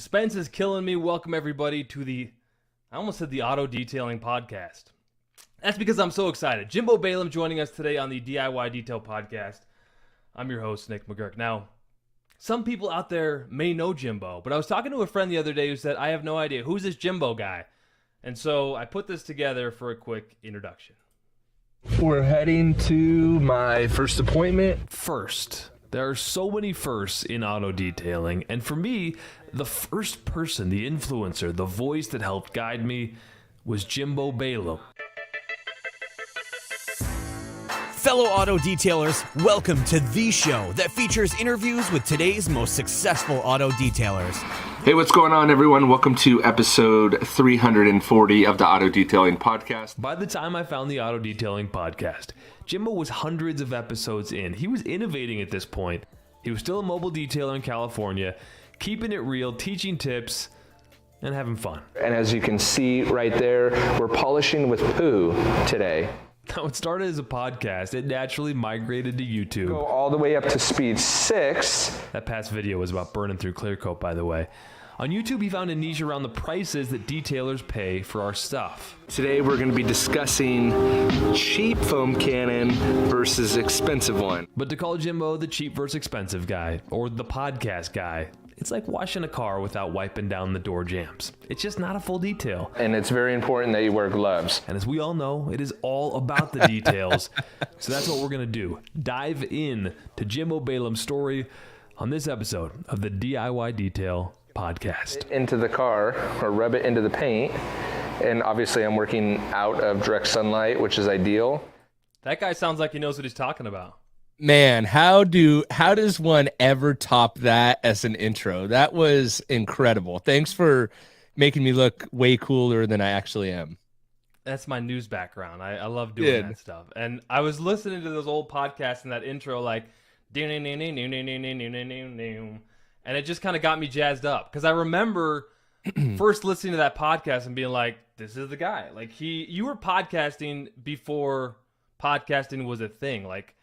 Suspense is killing me. Welcome everybody to I almost said the auto detailing podcast. That's because I'm so excited. Jimbo Balaam joining us today on the DIY Detail podcast. I'm your host, Nick McGurk. Now, some people out there may know Jimbo, but I was talking to a friend the other day who said, I have no idea. Who's this Jimbo guy? And so I put this together for a quick introduction. We're heading to my first appointment. First. There are so many firsts in auto detailing, and for me, the first person, the influencer, the voice that helped guide me was Jimbo Balaam. Fellow auto detailers, welcome to the show that features interviews with today's most successful auto detailers. Hey, what's going on, everyone? Welcome to episode 340 of the Auto Detailing Podcast. By the time I found the Auto Detailing Podcast, Jimbo was hundreds of episodes in. He was innovating at this point. He was still a mobile detailer in California, keeping it real, teaching tips, and having fun. And as you can see right there, we're polishing with poo today. Now, it started as a podcast. It naturally migrated to YouTube. Go all the way up to speed 6. That past video was about burning through clear coat, by the way. On YouTube, he found a niche around the prices that detailers pay for our stuff. Today, we're going to be discussing cheap foam cannon versus expensive one. But to call Jimbo the cheap versus expensive guy, or the podcast guy, it's like washing a car without wiping down the door jambs. It's just not a full detail. And it's very important that you wear gloves. And as we all know, it is all about the details. So that's what we're going to do. Dive in to Jimbo Balaam's story on this episode of the DIY Detail Podcast. Into the car or rub it into the paint. And obviously I'm working out of direct sunlight, which is ideal. That guy sounds like he knows what he's talking about. Man, how does one ever top that as an intro? That was incredible. Thanks for making me look way cooler than I actually am. That's my news background. I love doing that stuff. And I was listening to those old podcasts and that intro like and it just kind of got me jazzed up because I remember first listening to that podcast and being like, this is the guy. Like you were podcasting before podcasting was a thing. Like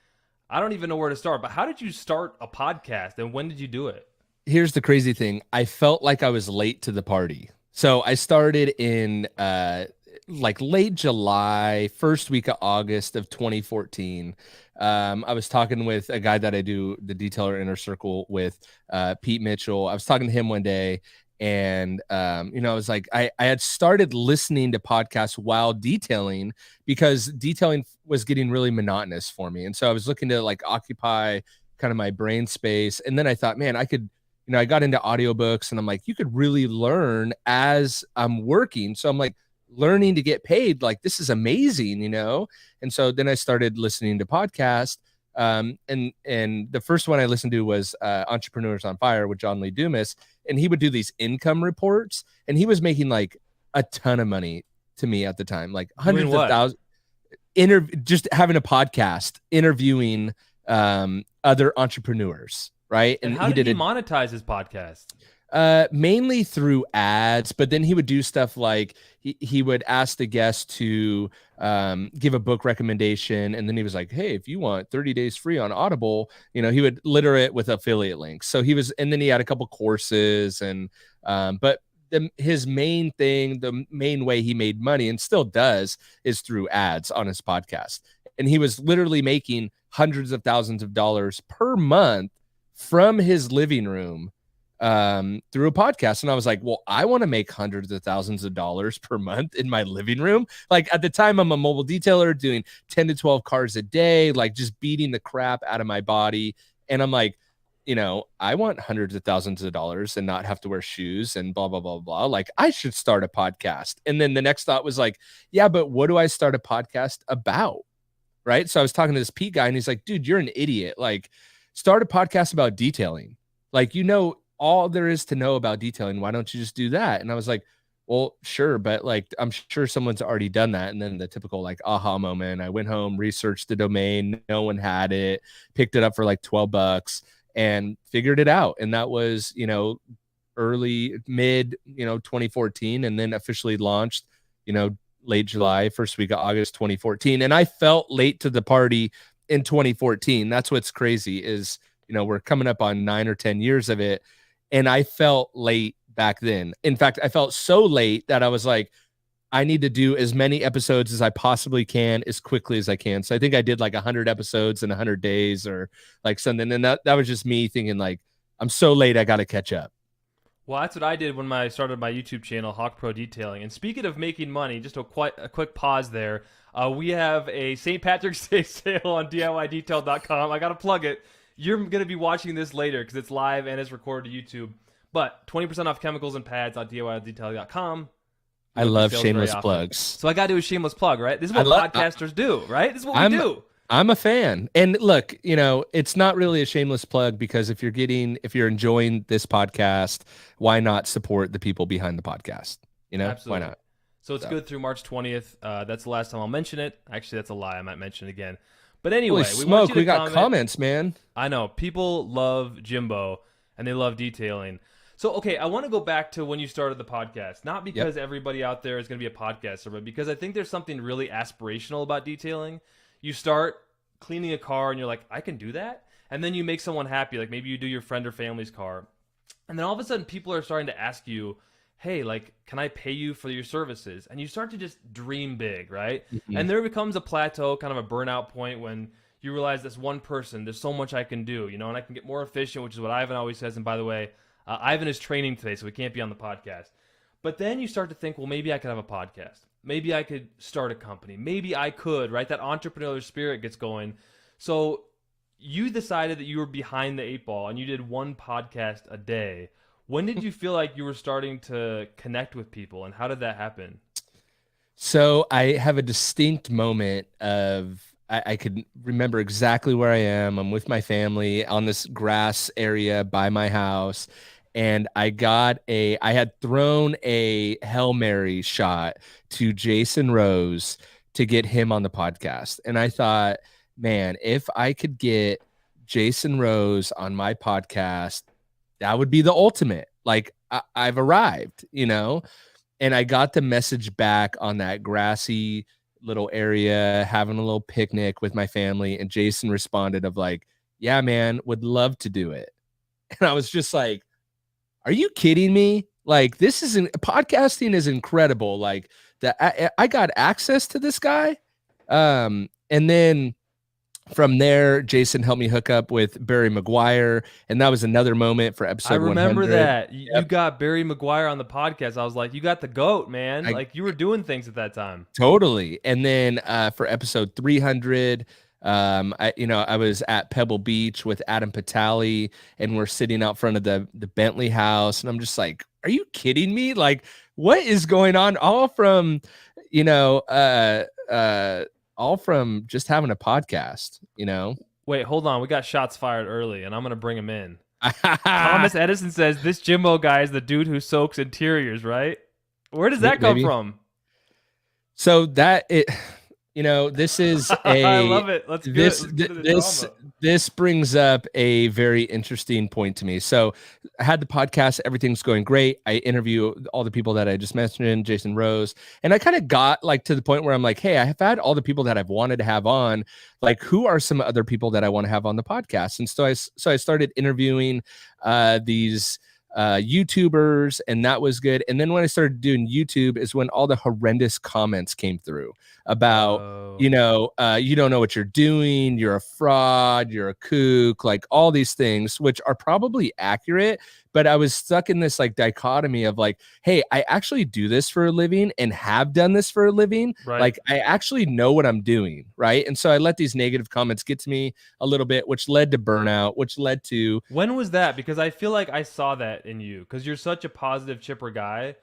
I don't even know where to start, but how did you start a podcast and when did you do it? Here's the crazy thing. I felt like I was late to the party. So I started in like late July, first week of August of 2014. I was talking with a guy that I do the Detailer Inner Circle with, Pete Mitchell. I was talking to him one day. And, I was like, I had started listening to podcasts while detailing because detailing was getting really monotonous for me. And so I was looking to like occupy kind of my brain space. And then I thought, man, I could, I got into audiobooks and I'm like, you could really learn as I'm working. So I'm like learning to get paid. Like, this is amazing, And so then I started listening to podcasts. And the first one I listened to was Entrepreneurs on Fire with John Lee Dumas, and he would do these income reports, and he was making like a ton of money to me at the time, like hundreds of thousands. Just having a podcast interviewing other entrepreneurs, right? And how did he monetize his podcast? Mainly through ads, but then he would do stuff like he would ask the guest to give a book recommendation, and then he was like, hey, if you want 30 days free on Audible, he would litter it with affiliate links. So and then he had a couple courses, and but his main thing, the main way he made money and still does, is through ads on his podcast. And he was literally making hundreds of thousands of dollars per month from his living room through a podcast. And I was like, well, I want to make hundreds of thousands of dollars per month in my living room. Like at the time, I'm a mobile detailer doing 10 to 12 cars a day, like just beating the crap out of my body. And I'm like, I want hundreds of thousands of dollars and not have to wear shoes and blah, blah, blah, blah. Like I should start a podcast. And then the next thought was like, yeah, but what do I start a podcast about? Right. So I was talking to this Pete guy and he's like, dude, you're an idiot. Like start a podcast about detailing. Like, all there is to know about detailing. Why don't you just do that? And I was like, well, sure. But like, I'm sure someone's already done that. And then the typical like aha moment, I went home, researched the domain. No one had it, picked it up for like $12 and figured it out. And that was, mid 2014. And then officially launched, late July, first week of August, 2014. And I felt late to the party in 2014. That's what's crazy is, we're coming up on 9 or 10 years of it. And I felt late back then. In fact, I felt so late that I was like, I need to do as many episodes as I possibly can as quickly as I can. So I think I did like 100 episodes in 100 days or like something. And that was just me thinking like, I'm so late, I got to catch up. Well, that's what I did when I started my YouTube channel, Hawk Pro Detailing. And speaking of making money, just a quick pause there. We have a St. Patrick's Day sale on DIYdetail.com. I got to plug it. You're going to be watching this later because it's live and it's recorded to YouTube. But 20% off chemicals and pads on DIYdetail.com. I love shameless plugs. So I got to do a shameless plug, right? This is what podcasters do, right? This is what we do. I'm a fan. And look, it's not really a shameless plug because if you're enjoying this podcast, why not support the people behind the podcast? Absolutely. Why not? So it's good through March 20th. That's the last time I'll mention it. Actually, that's a lie. I might mention it again. But anyway, holy smoke, we got comments, man. I know. People love Jimbo and they love detailing. So, okay, I want to go back to when you started the podcast, not because everybody out there is going to be a podcaster, but because I think there's something really aspirational about detailing. You start cleaning a car and you're like, I can do that. And then you make someone happy. Like maybe you do your friend or family's car. And then all of a sudden people are starting to ask you, hey, like, can I pay you for your services? And you start to just dream big, right? Mm-hmm. And there becomes a plateau, kind of a burnout point when you realize this one person, there's so much I can do, and I can get more efficient, which is what Ivan always says. And by the way, Ivan is training today, so he can't be on the podcast. But then you start to think, well, maybe I could have a podcast. Maybe I could start a company. Maybe I could, right? That entrepreneurial spirit gets going. So you decided that you were behind the 8 ball and you did one podcast a day. When did you feel like you were starting to connect with people, and how did that happen? So I have a distinct moment of I could remember exactly where I am. I'm with my family on this grass area by my house. And I had thrown a Hail Mary shot to Jason Rose to get him on the podcast. And I thought, man, if I could get Jason Rose on my podcast, that would be the ultimate. Like I've arrived, and I got the message back on that grassy little area, having a little picnic with my family. And Jason responded of like, yeah, man, would love to do it. And I was just like, are you kidding me? Like, podcasting is incredible. Like that I got access to this guy. And then from there, Jason helped me hook up with Barry Maguire. And that was another moment for episode 100. I remember that. You got Barry Maguire on the podcast. I was like, you got the GOAT, man. Like you were doing things at that time. Totally. And then for episode 300, I was at Pebble Beach with Adam Patali, and we're sitting out front of the Bentley house. And I'm just like, are you kidding me? Like, what is going on? All from just having a podcast, Wait, hold on. We got shots fired early, and I'm going to bring him in. Thomas Edison says, this Jimbo guy is the dude who soaks interiors, right? Where does that come from? So this is I love it. Let's this brings up a very interesting point to me. So I had the podcast, everything's going great. I interview all the people that I just mentioned, Jason Rose, and I kind of got like to the point where I'm like, hey, I have had all the people that I've wanted to have on. Like, who are some other people that I want to have on the podcast? And so I started interviewing these YouTubers, and that was good. And then when I started doing YouTube is when all the horrendous comments came through about, you don't know what you're doing, you're a fraud, you're a kook, like all these things, which are probably accurate. But I was stuck in this like dichotomy of like, hey, I actually do this for a living and have done this for a living. Right. Like I actually know what I'm doing. Right. And so I let these negative comments get to me a little bit, which led to burnout, which led to. When was that? Because I feel like I saw that in you because you're such a positive, chipper guy.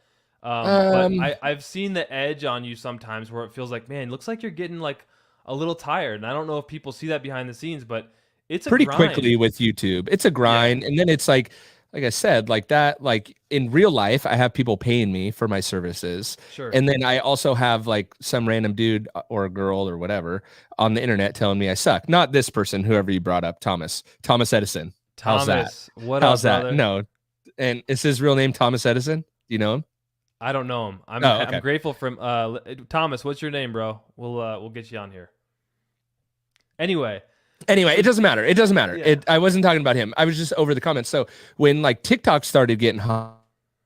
But I've seen the edge on you sometimes where it feels like, man, it looks like you're getting like a little tired. And I don't know if people see that behind the scenes, but it's pretty quickly with YouTube. It's a grind. Yeah. And then it's like I said, like that, like in real life, I have people paying me for my services. Sure. And then I also have like some random dude or a girl or whatever on the internet telling me I suck. Not this person, whoever you brought up, Thomas Edison. How's that? How's that? Brother? No. And is his real name Thomas Edison? Do you know him? I don't know him. I'm grateful for him. Thomas, what's your name, bro? We'll get you on here. Anyway, it doesn't matter. Yeah. I wasn't talking about him. I was just over the comments. So when like TikTok started getting hot,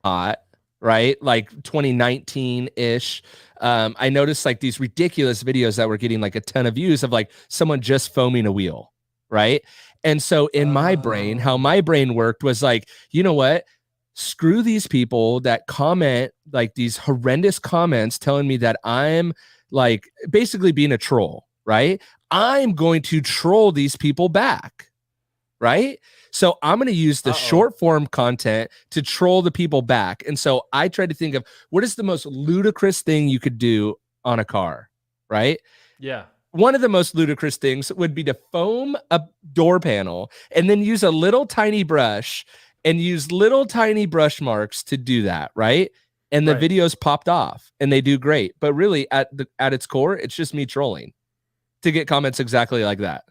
hot, right? Like 2019-ish. I noticed like these ridiculous videos that were getting like a ton of views of like someone just foaming a wheel, right? And so in my brain, how my brain worked was like, you know what? Screw these people that comment like these horrendous comments telling me that I'm like basically being a troll, right? I'm going to troll these people back, right? So I'm going to use the short form content to troll the people back. And so I tried to think of what is the most ludicrous thing you could do on a car, right? Yeah. One of the most ludicrous things would be to foam a door panel and then use a little tiny brush and use little tiny brush marks to do that, right? And the videos popped off and they do great. But really at its core, it's just me trolling to get comments exactly like that.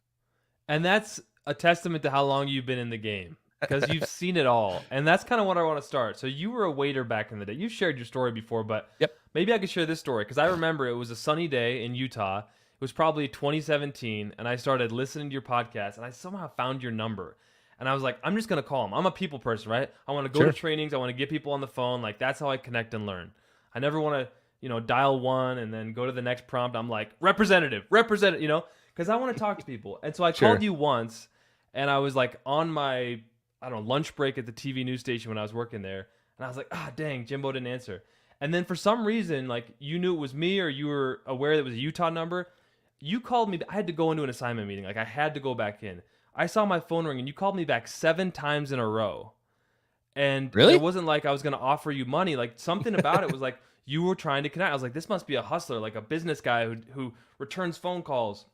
And that's a testament to how long you've been in the game, because you've seen it all. And that's kind of what I want to start. So you were a waiter back in the day. You've shared your story before, but maybe I could share this story, because I remember it was a sunny day in Utah. It was probably 2017, and I started listening to your podcast, and I somehow found your number. And I was like, I'm just going to call him. I'm a people person, right? I want to go to trainings. I want to get people on the phone. Like, that's how I connect and learn. I never want to, dial one and then go to the next prompt. I'm like, representative, because I want to talk to people. And so I called you once, and I was like on my, lunch break at the TV news station when I was working there. And I was like, dang, Jimbo didn't answer. And then for some reason, like, you knew it was me, or you were aware that it was a Utah number. You called me. I had to go into an assignment meeting. Like, I had to go back in. I saw my phone ring, and you called me back 7 times in a row. And it wasn't like I was going to offer you money. Like, something about it was like you were trying to connect. I was like, this must be a hustler, like a business guy who returns phone calls.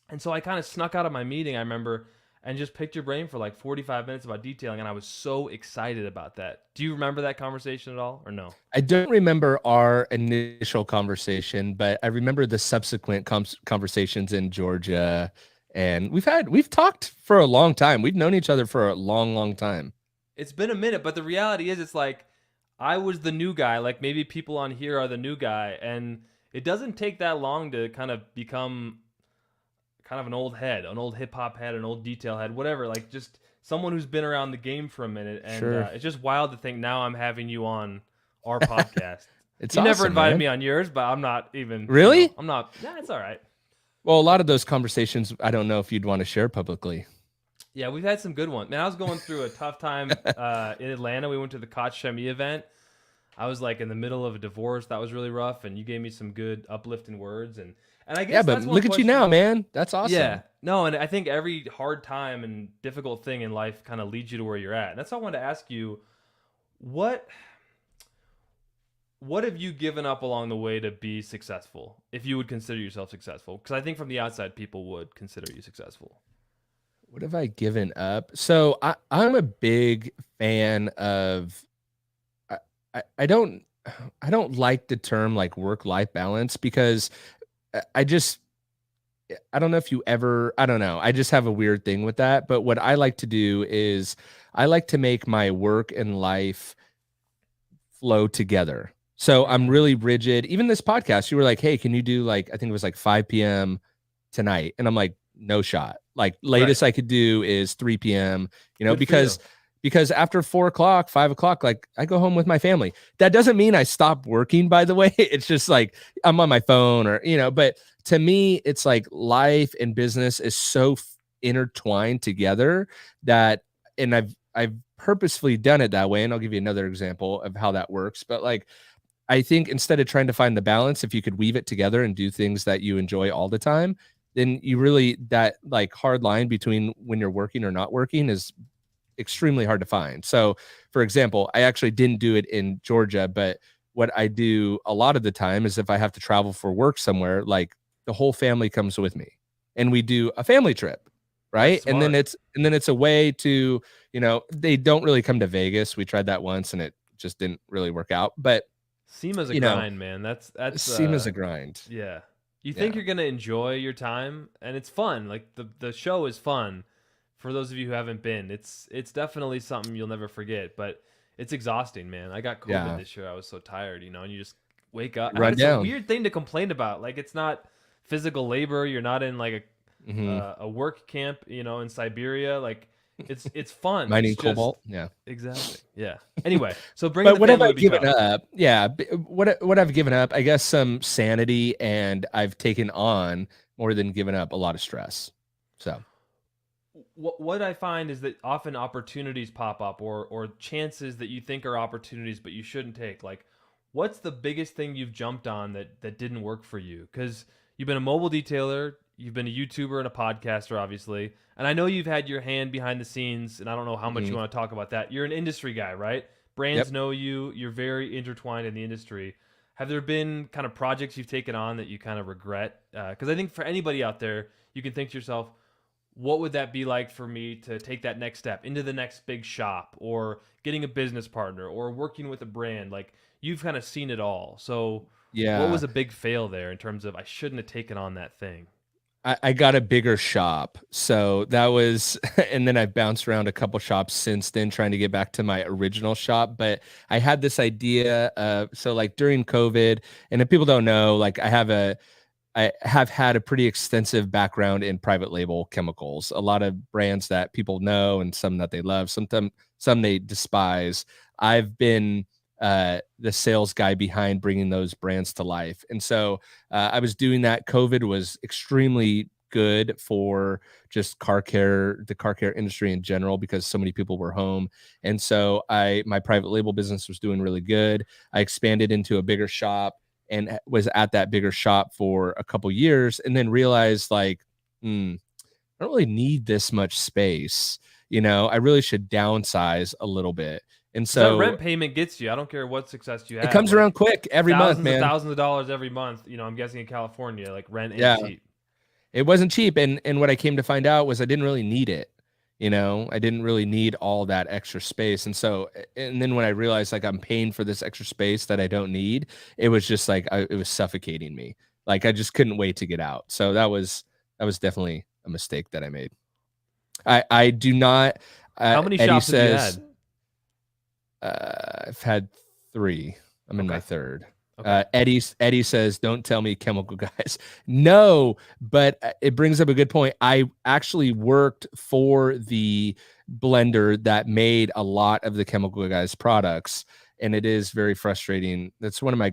And so I kind of snuck out of my meeting, I remember, and just picked your brain for like 45 minutes about detailing. And I was so excited about that. Do you remember that conversation at all, or no? I don't remember our initial conversation, but I remember the subsequent conversations in Georgia. And we've talked for a long time. We've known each other for a long, long time. It's been a minute, but the reality is, it's like I was the new guy. Like, maybe people on here are the new guy, and it doesn't take that long to kind of become kind of an old head, an old hip hop head, an old detail head, whatever. Like, just someone who's been around the game for a minute. And it's just wild to think now I'm having you on our podcast. You awesome, never invited man. me on yours, but I'm not even really. I'm not. Yeah, it's all right. Well, a lot of those conversations, I don't know if you'd want to share publicly. Yeah, we've had some good ones. Man, I was going through a tough time in Atlanta. We went to the Koch Shemi event. I was like in the middle of a divorce. That was really rough, and you gave me some good uplifting words. And I guess but look at you now, man. That's awesome. Yeah, no, and I think every hard time and difficult thing in life kind of leads you to where you're at. And that's why I wanted to ask you, what have you given up along the way to be successful, if you would consider yourself successful? Because I think from the outside, people would consider you successful. What have I given up? So I'm a big fan of, I don't like the term like work-life balance, because I don't know if you ever, I don't know. I just have a weird thing with that. But what I like to do is I like to make my work and life flow together. So I'm really rigid. Even this podcast, you were like, hey, can you do like, I think it was like 5 p.m. tonight? And I'm like, no shot. Like, latest I could do is 3 p.m., because after 4 o'clock, 5 o'clock, like, I go home with my family. That doesn't mean I stop working, by the way. It's just like I'm on my phone or, but to me, it's like life and business is so intertwined together that, and I've purposefully done it that way. And I'll give you another example of how that works. But like, I think instead of trying to find the balance, if you could weave it together and do things that you enjoy all the time, then you really, that like hard line between when you're working or not working is extremely hard to find. So for example, I actually didn't do it in Georgia, but what I do a lot of the time is if I have to travel for work somewhere, like the whole family comes with me and we do a family trip. Right. And then it's a way to, they don't really come to Vegas. We tried that once and it just didn't really work out, but SEMA's a grind, man. That's SEMA's a grind. Yeah. You think you're going to enjoy your time, and it's fun. Like the show is fun for those of you who haven't been. It's definitely something you'll never forget, but it's exhausting, man. I got COVID this year. I was so tired, and you just wake up. Run down. It's a weird thing to complain about. Like, it's not physical labor. You're not in like a work camp, in Siberia. Like, It's fun. Mining It's just cobalt. Yeah. exactly. Yeah. Anyway, so bringing But the what have family I would be given tough. up? Yeah. What I've given up, I guess some sanity, and I've taken on more than given up a lot of stress. So What I find is that often opportunities pop up, or chances that you think are opportunities but you shouldn't take. Like, what's the biggest thing you've jumped on that didn't work for you? Because you've been a mobile detailer, you've been a YouTuber and a podcaster, obviously, and I know you've had your hand behind the scenes, and I don't know how much you mhm. want to talk about that. You're an industry guy, right? Brands Yep. know you. You're very intertwined in the industry. Have there been kind of projects you've taken on that you kind of regret? Because I think for anybody out there, you can think to yourself, what would that be like for me to take that next step into the next big shop, or getting a business partner, or working with a brand? Like, you've kind of seen it all. So what Yeah. was a big fail there in terms of I shouldn't have taken on that thing? I got a bigger shop. So that was, and then I've bounced around a couple shops since then trying to get back to my original shop. But I had this idea so like during COVID, and if people don't know, like I have had a pretty extensive background in private label chemicals, a lot of brands that people know and some that they love, some they despise. I've been the sales guy behind bringing those brands to life. And so I was doing that. COVID was extremely good for just the car care industry in general, because so many people were home. And so my private label business was doing really good. I expanded into a bigger shop and was at that bigger shop for a couple years, and then realized like, I don't really need this much space. I really should downsize a little bit. And Because that so rent payment gets you. I don't care what success you it have. comes Like, around quick every month, thousands and man. thousands of dollars every month. I'm guessing in California, like, rent ain't Yeah, cheap. it wasn't cheap. And what I came to find out was I didn't really need it. I didn't really need all that extra space. And so, and then when I realized like I'm paying for this extra space that I don't need, it was just like, it was suffocating me. Like I just couldn't wait to get out. So that was definitely a mistake that I made. I do not, How many Eddie shops have you says, had? I've had 3. I'm in my Okay. third. Okay. Eddie says, "Don't tell me chemical guys." No, but it brings up a good point. I actually worked for the blender that made a lot of the chemical guys products, and it is very frustrating. That's one of my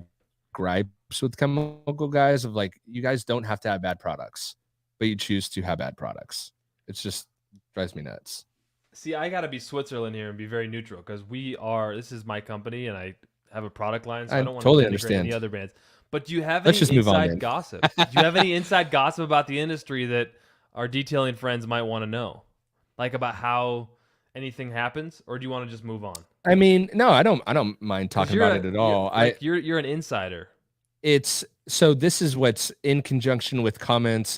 gripes with chemical guys, of like, you guys don't have to have bad products, but you choose to have bad products. It's just drives me nuts. See, I got to be Switzerland here and be very neutral, because this is my company and I have a product line, so I I don't want to totally denigrate any understand. other brands. But do you have Let's any just move on, inside man. gossip? Do you have any inside gossip about the industry that our detailing friends might want to know? Like, about how anything happens, or do you want to just move on? I mean, no, I don't mind Because talking about it at all. you're an insider. It's so this is what's in conjunction with comments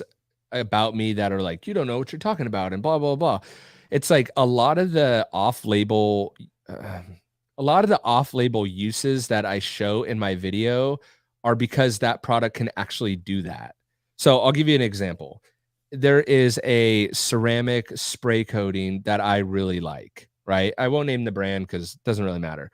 about me that are like, you don't know what you're talking about and blah blah blah. It's like a lot of the off-label uses that I show in my video are because that product can actually do that. So I'll give you an example. There is a ceramic spray coating that I really like, right? I won't name the brand because it doesn't really matter.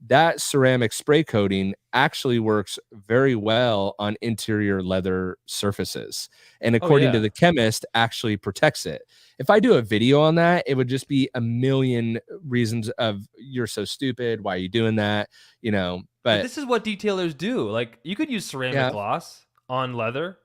That ceramic spray coating actually works very well on interior leather surfaces, and Oh according to yeah. the chemist, actually protects it. If I do a video on that, it would just be a million reasons of, you're so stupid, why are you doing that, But but this is what detailers do. Like, you could use ceramic yeah, gloss on leather.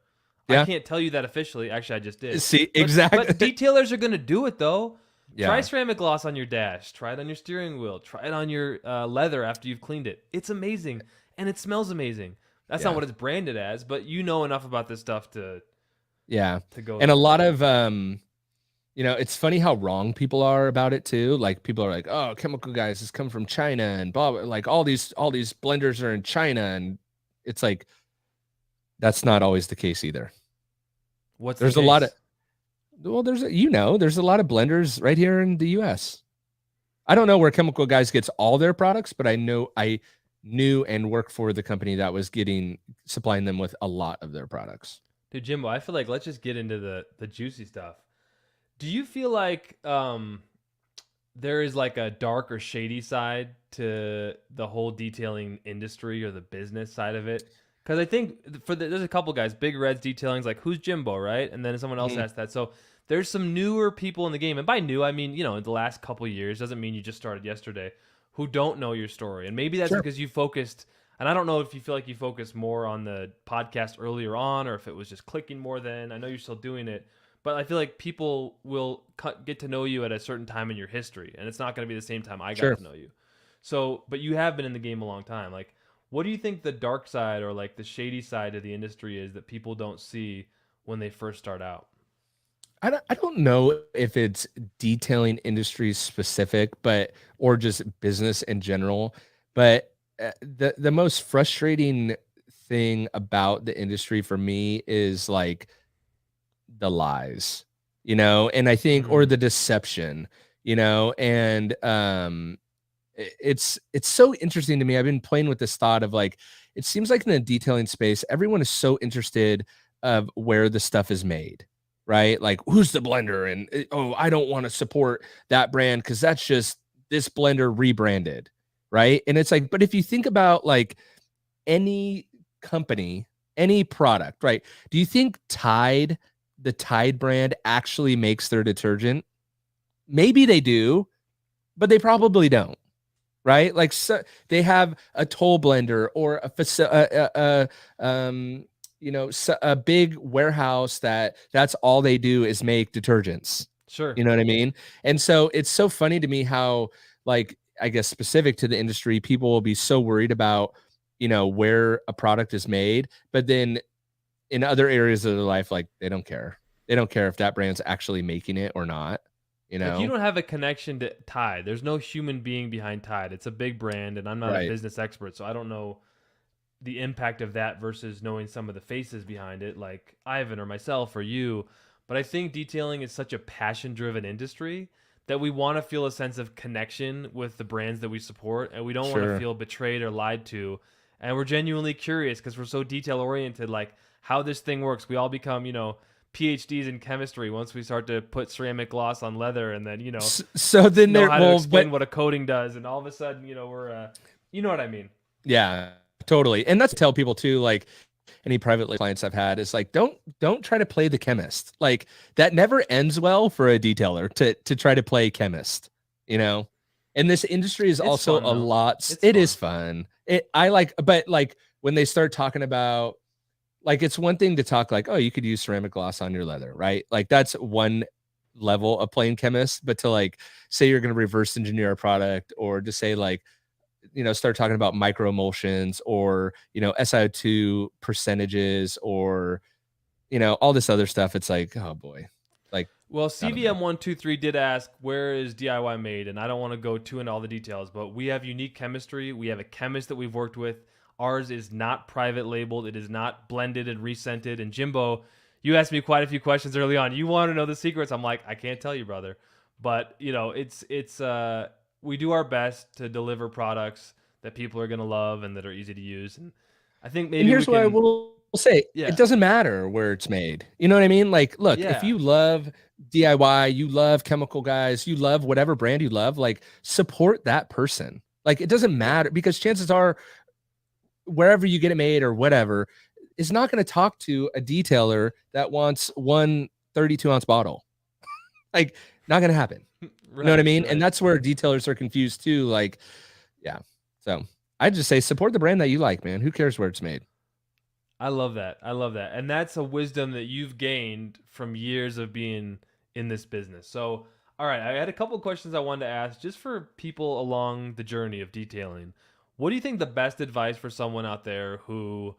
I yeah, can't tell you that officially. Actually, I just did. see, But exactly. detailers are gonna do it though. Try Yeah, ceramic gloss on your dash. Try it on your steering wheel. Try it on your leather after you've cleaned it. It's amazing, and it smells amazing. That's not yeah, what it's branded as, but you know enough about this stuff yeah. to go And a there. lot of it's funny how wrong people are about it too. Like people are like, "Oh, chemical guys has come from China and blah, blah." Like all these blenders are in China, and it's like that's not always the case either. What's the There's a lot of case? well, there's a lot of blenders right here in the US. I don't know where chemical guys gets all their products, but I knew and worked for the company that was supplying them with a lot of their products. Dude, Jimbo, I feel like let's just get into the juicy stuff. Do you feel like there is like a dark or shady side to the whole detailing industry, or the business side of it? Because I think there's a couple guys, Big Red's Detailing's like, who's Jimbo, right? And then someone else asked that. So there's some newer people in the game. And by new, I mean, in the last couple years, doesn't mean you just started yesterday, who don't know your story. And maybe that's because you focused, and I don't know if you feel like you focused more on the podcast earlier on or if it was just clicking more then. I know you're still doing it. But I feel like people will get to know you at a certain time in your history. And it's not going to be the same time I got to know you. So, but you have been in the game a long time. Like, what do you think the dark side or like the shady side of the industry is that people don't see when they first start out? I don't know if it's detailing industry specific, or just business in general. But the most frustrating thing about the industry for me is like the lies, and I think, or the deception, and it's so interesting to me. I've been playing with this thought of like, it seems like in the detailing space, everyone is so interested of where the stuff is made, right? Like, who's the blender? And I don't want to support that brand because that's just this blender rebranded, right? And it's like, but if you think about like any company, any product, right? Do you think the Tide brand actually makes their detergent? Maybe they do, but they probably don't. Right? Like, so they have a toll blender or a big warehouse that's all they do is make detergents. Sure. You know what I mean? And so it's so funny to me how, like, I guess specific to the industry, people will be so worried about, where a product is made, but then in other areas of their life, like, they don't care. They don't care if that brand's actually making it or not. Like, you don't have a connection to Tide. There's no human being behind Tide. It's a big brand, and I'm not a business expert, so I don't know the impact of that versus knowing some of the faces behind it, like Ivan or myself or you. But I think detailing is such a passion-driven industry that we want to feel a sense of connection with the brands that we support, and we don't want to feel betrayed or lied to. And we're genuinely curious because we're so detail-oriented, like how this thing works. We all become, PhDs in chemistry once we start to put ceramic gloss on leather, and then so then know how to explain what a coating does, and all of a sudden we're you know what I mean. Yeah, totally. And that's to tell people too, like any private clients I've had, is like, don't try to play the chemist. Like, that never ends well for a detailer to try to play chemist, and this industry is also fun, a lot. It is fun. But like when they start talking about, like, it's one thing to talk like, oh, you could use ceramic gloss on your leather, right? Like, that's one level of playing chemist. But to like say you're going to reverse engineer a product, or to say like, start talking about micro emulsions or, SiO2 percentages or, all this other stuff. It's like, oh boy. Like, well, CVM123 did ask, where is DIY made? And I don't want to go too into all the details, but we have unique chemistry. We have a chemist that we've worked with. Ours is not private labeled. It is not blended and rescented. And Jimbo, you asked me quite a few questions early on. You want to know the secrets? I'm like, I can't tell you, brother. But it's we do our best to deliver products that people are going to love and that are easy to use. And I think maybe here's what I will say. It doesn't matter where it's made. You know what I mean? Like, look, if you love DIY, you love chemical guys, you love whatever brand you love, like, support that person. Like, it doesn't matter, because chances are, wherever you get it made or whatever, is not going to talk to a detailer that wants one 32-ounce bottle. Like, not going to happen. You know what I mean? Right. And that's where detailers are confused too. Like, yeah. So I just say, support the brand that you like, man. Who cares where it's made? I love that. And that's a wisdom that you've gained from years of being in this business. So, all right, I had a couple of questions I wanted to ask just for people along the journey of detailing. What do you think the best advice for someone out there who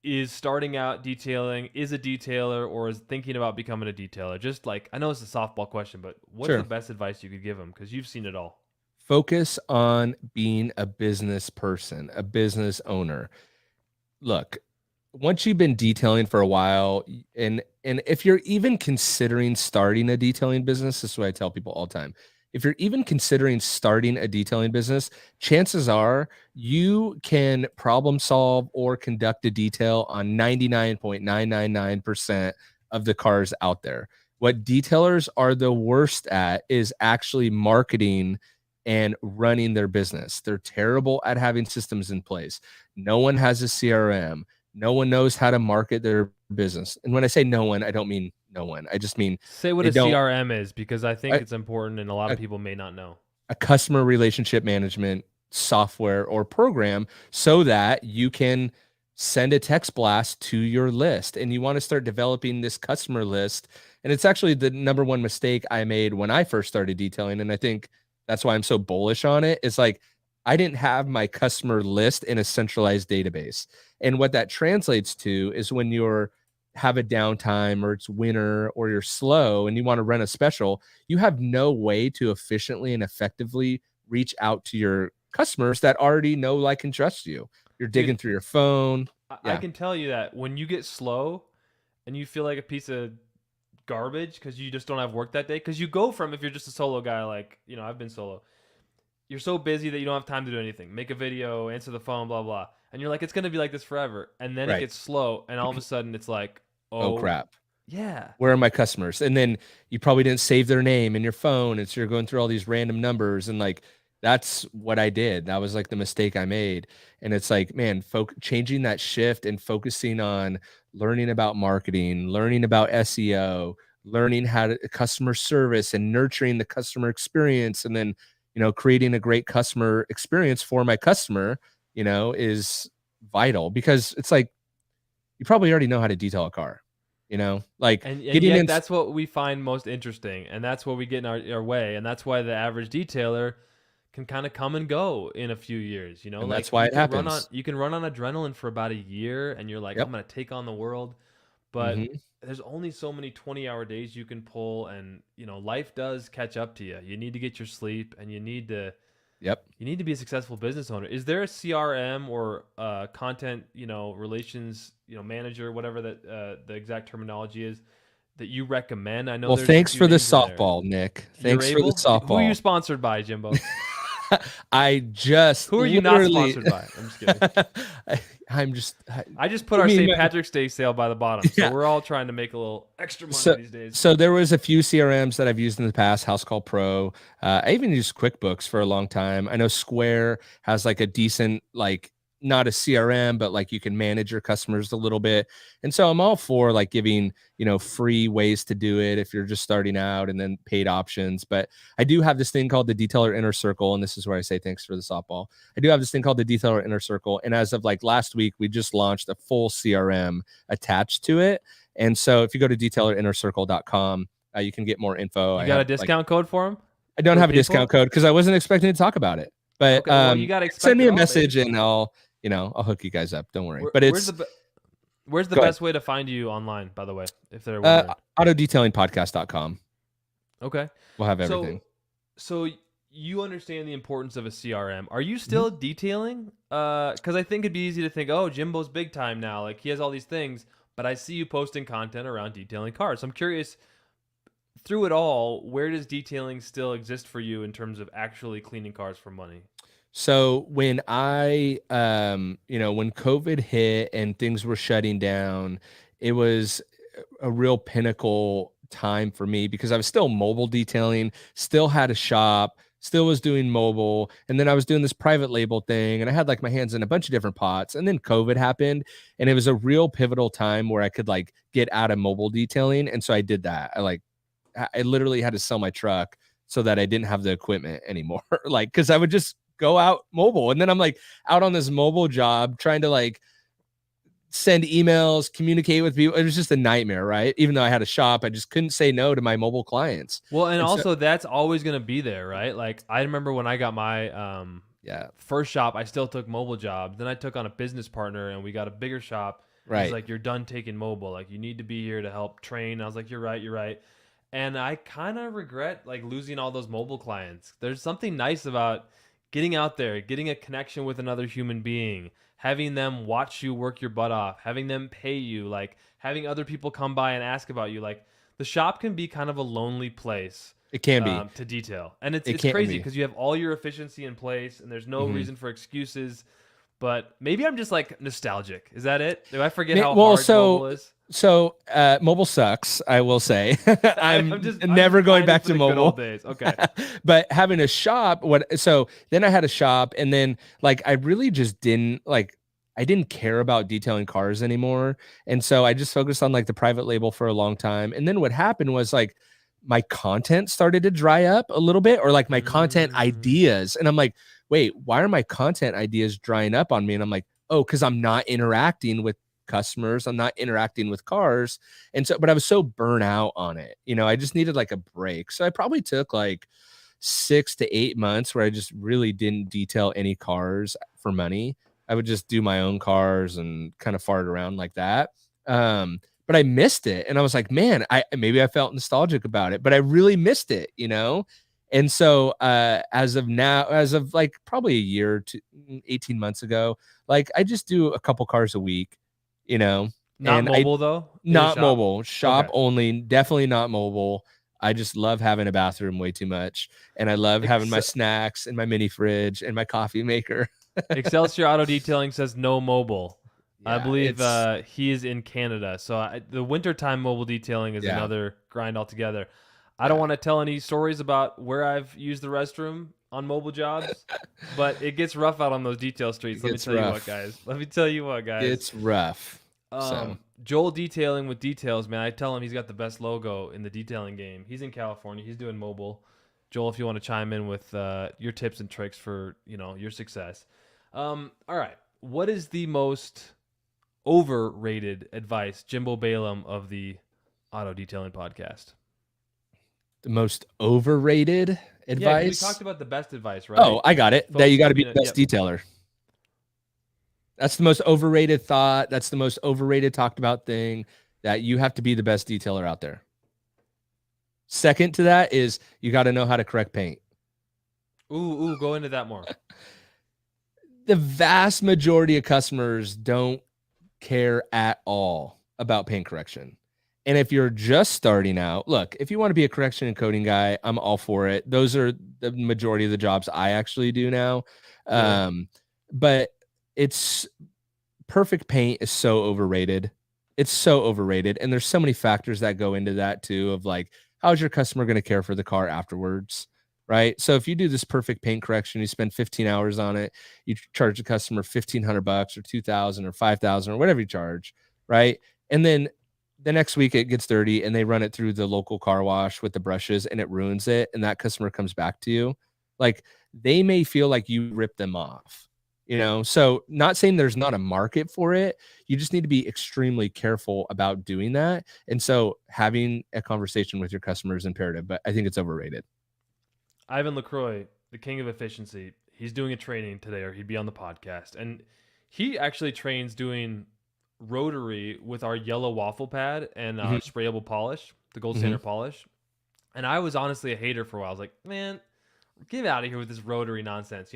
is starting out detailing, is a detailer, or is thinking about becoming a detailer? Just like, I know it's a softball question, but what's the best advice you could give them? Because you've seen it all. Focus on being a business person, a business owner. Look, once you've been detailing for a while, and if you're even considering starting a detailing business, this is what I tell people all the time. If you're even considering starting a detailing business, chances are you can problem solve or conduct a detail on 99.999% of the cars out there. What detailers are the worst at is actually marketing and running their business. They're terrible at having systems in place. No one has a CRM. no one knows how to market their business. And when I say no one, I don't mean no one. I just mean Say what they a don't- CRM is, because I think I- it's important and a lot of people may not know. a customer relationship management software or program so that you can send a text blast to your list, and you want to start developing this customer list. And it's actually the number one mistake I made when I first started detailing. And I think that's why I'm so bullish on it. It's like, I didn't have my customer list in a centralized database. And what that translates to is when you're have a downtime or it's winter or you're slow and you want to run a special, you have no way to efficiently and effectively reach out to your customers that already know, like, and trust you. You're digging through your phone. I can tell you that when you get slow and you feel like a piece of garbage because you just don't have work that day, because you go from, if you're just a solo guy, like, you know, I've been solo, you're so busy that you don't have time to do anything, make a video, answer the phone, blah blah, and you're like, it's gonna be like this forever, and then it gets slow and all of a sudden it's like, Oh crap. Yeah. Where are my customers? And then you probably didn't save their name in your phone, and so you're going through all these random numbers, and like, that's what I did. That was like the mistake I made. And it's like, man, changing that shift and focusing on learning about marketing, learning about SEO, learning how to customer service and nurturing the customer experience. And then, you know, creating a great customer experience for my customer, you know, is vital, because it's like, you probably already know how to detail a car, you know, like, and getting yet in. that's what we find most interesting, and that's what we get in our way, and that's why the average detailer can kind of come and go in a few years, you know. And like, that's why it happens. You can run on adrenaline for about a year and you're like, Yep. I'm gonna take on the world, but Mhm. there's only so many 20-hour days you can pull, and you know, life does catch up to you. You need to get your sleep, and you need to be a successful business owner. Is there a CRM or content, you know, relations, you know, manager, whatever that the exact terminology is, that you recommend? I know. Well, there's a thanks few for the names in there. softball, Nick. You're Thanks for the able? softball. Who are you sponsored by, Jimbo? I just Who are you not sponsored by? I'm just kidding. I just put our St. Patrick's Day sale by the bottom. So we're all trying to make a little extra money these days. So there was a few CRMs that I've used in the past, House Call Pro. I even used QuickBooks for a long time. I know Square has like a decent, like, not a CRM, but like you can manage your customers a little bit. And so I'm all for like giving, you know, free ways to do it if you're just starting out, and then paid options. But I do have this thing called the Detailer Inner Circle. And this is where I say thanks for the softball. I do have this thing called the Detailer Inner Circle. And as of like last week, we just launched a full CRM attached to it. And so if you go to detailerinnercircle.com, you can get more info. You got a discount code for them? I don't have a discount code because I wasn't expecting to talk about it. But Okay, well, you gotta send me a all, message, baby. and I'll hook you guys up. Don't worry. But it's where's the best way to find you online, by the way, if they're autodetailingpodcast.com. Okay. We'll have everything. So you understand the importance of a CRM. Are you still detailing? Because I think it'd be easy to think, oh, Jimbo's big time now. Like, he has all these things. But I see you posting content around detailing cars. So I'm curious, through it all, where does detailing still exist for you in terms of actually cleaning cars for money? So when when COVID hit and things were shutting down, it was a real pinnacle time for me, because I was still mobile detailing, still had a shop, still was doing mobile. And then I was doing this private label thing, and I had like my hands in a bunch of different pots. And then COVID happened, and it was a real pivotal time where I could like get out of mobile detailing. And so I did that. I literally had to sell my truck so that I didn't have the equipment anymore. Like, cause I would just go out mobile. And then I'm like out on this mobile job trying to like send emails, communicate with people. It was just a nightmare, right? Even though I had a shop, I just couldn't say no to my mobile clients. Well, and also that's always going to be there, right? Like, I remember when I got my first shop, I still took mobile jobs. Then I took on a business partner, and we got a bigger shop. Right. He's like, you're done taking mobile. Like, you need to be here to help train. I was like, you're right. And I kind of regret like losing all those mobile clients. There's something nice about getting out there, getting a connection with another human being, having them watch you work your butt off, having them pay you, like having other people come by and ask about you. Like, the shop can be kind of a lonely place. It can be to detail. And it's crazy because you have all your efficiency in place and there's no reason for excuses. But maybe I'm just like nostalgic. Is that it? Do I forget how hard mobile is? So mobile sucks, I will say. I'm never going back to mobile. Old days. Okay. But having a shop, so then I had a shop, and then like I really just didn't like, I didn't care about detailing cars anymore. And so I just focused on like the private label for a long time. And then what happened was like my content started to dry up a little bit, or like my content ideas. And I'm like, wait, why are my content ideas drying up on me? And I'm like, oh, because I'm not interacting with customers. I'm not interacting with cars. And so, but I was so burnt out on it. You know, I just needed like a break. So I probably took like 6 to 8 months where I just really didn't detail any cars for money. I would just do my own cars and kind of fart around like that. But I missed it. And I was like, man, maybe I felt nostalgic about it, but I really missed it, you know? And so as of now, as of like probably a year to 18 months ago, like I just do a couple cars a week, you know? Not and mobile though? Not mobile, shop Okay. only, definitely not mobile. I just love having a bathroom way too much. And I love having my snacks and my mini fridge and my coffee maker. Excelsior Auto Detailing says no mobile. I Yeah, believe he is in Canada. So the wintertime mobile detailing is another grind altogether. I don't want to tell any stories about where I've used the restroom on mobile jobs, but it gets rough out on those detail streets. Let me tell you what, guys. It's rough. Joel Detailing with Details, man. I tell him he's got the best logo in the detailing game. He's in California. He's doing mobile. Joel, if you want to chime in with your tips and tricks for your success. All right. What is the most overrated advice, Jimbo Balaam of the Auto Detailing Podcast? The most overrated advice? Yeah, we talked about the best advice, right? Oh, I got it. That you got to be the best detailer. That's the most overrated thought. That's the most overrated talked about thing, that you have to be the best detailer out there. Second to that is you got to know how to correct paint. Ooh, go into that more. The vast majority of customers don't care at all about paint correction. And if you're just starting out, look, if you want to be a correction and coating guy, I'm all for it. Those are the majority of the jobs I actually do now. Yeah. But it's perfect paint is so overrated. It's so overrated. And there's so many factors that go into that too, of like, how's your customer going to care for the car afterwards? Right. So if you do this perfect paint correction, you spend 15 hours on it, you charge the customer $1,500 or $2,000 or $5,000 or whatever you charge. Right. And then the next week it gets dirty and they run it through the local car wash with the brushes and it ruins it. And that customer comes back to you. Like, they may feel like you ripped them off, So not saying there's not a market for it. You just need to be extremely careful about doing that. And so having a conversation with your customer is imperative, but I think it's overrated. Ivan LaCroix, the king of efficiency, he's doing a training today, or he'd be on the podcast. And he actually trains doing Rotary with our yellow waffle pad and sprayable polish, the gold standard polish. And I was honestly a hater for a while. I was like, man, get out of here with this Rotary nonsense,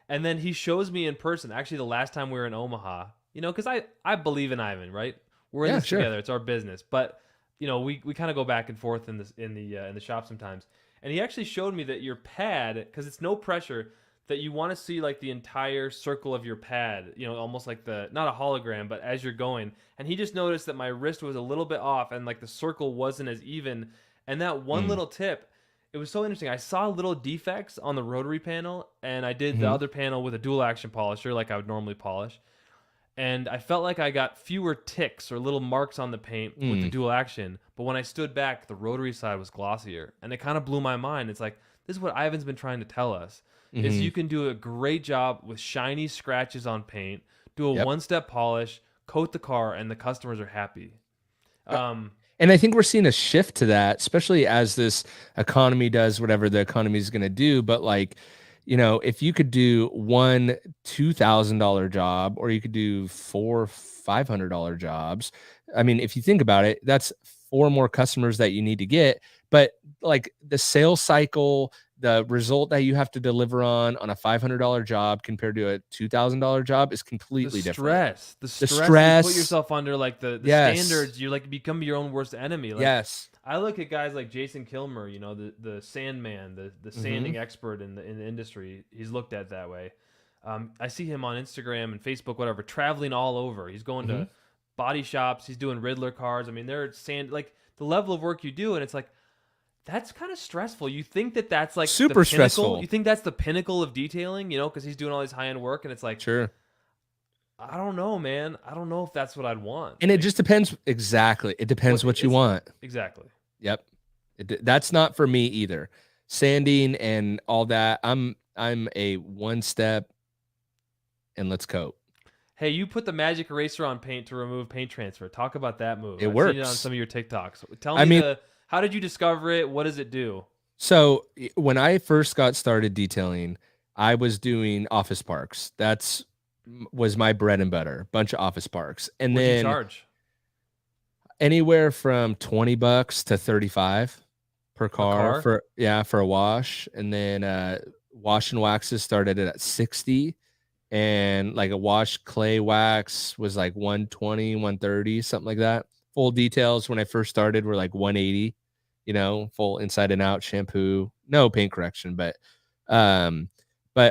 And then he shows me in person, actually the last time we were in Omaha, because I believe in Ivan, right? We're in this together. It's our business. But, we kind of go back and forth in the shop sometimes. And he actually showed me that your pad, because it's no pressure, that you want to see like the entire circle of your pad, almost like not a hologram, but as you're going. And he just noticed that my wrist was a little bit off and like the circle wasn't as even. And that one little tip, it was so interesting. I saw little defects on the Rotary panel, and I did the other panel with a dual action polisher like I would normally polish. And I felt like I got fewer ticks or little marks on the paint with the dual action. But when I stood back, the Rotary side was glossier. And it kind of blew my mind. It's like, this is what Ivan's been trying to tell us. Is you can do a great job with shiny scratches on paint, do a one-step polish, coat the car, and the customers are happy. And I think we're seeing a shift to that, especially as this economy does whatever the economy is going to do. But like, if you could do one $2,000 job, or you could do 4 $500 jobs. I mean, if you think about it, that's 4 more customers that you need to get. But like the sales cycle, the result that you have to deliver on a $500 job compared to a $2,000 job is completely different. The stress you put yourself under, like the standards, you like become your own worst enemy. Like, I look at guys like Jason Kilmer, the Sandman, the sanding expert in the industry. He's looked at that way. I see him on Instagram and Facebook, whatever, traveling all over. He's going to body shops. He's doing Riddler cars. I mean, they're like the level of work you do, and it's like, that's kind of stressful. You think that's like super stressful. You think that's the pinnacle of detailing, because he's doing all this high-end work, and it's like, sure. I don't know, man. I don't know if that's what I'd want. And it just depends. Exactly. It depends what you want. Exactly. Yep. That's not for me either. Sanding and all that. I'm a one step and let's coat. Hey, you put the magic eraser on paint to remove paint transfer. Talk about that move. It works. Seen it on some of your TikToks. Tell me how did you discover it? What does it do? So when I first got started detailing, I was doing office parks. Was my bread and butter, bunch of office parks. And What'd then you charge? Anywhere from $20 to $35 per car, for a wash. And then wash and waxes started at 60, and like a wash clay wax was like 120, 130, something like that. Full details when I first started were like 180, full inside and out shampoo, no paint correction, but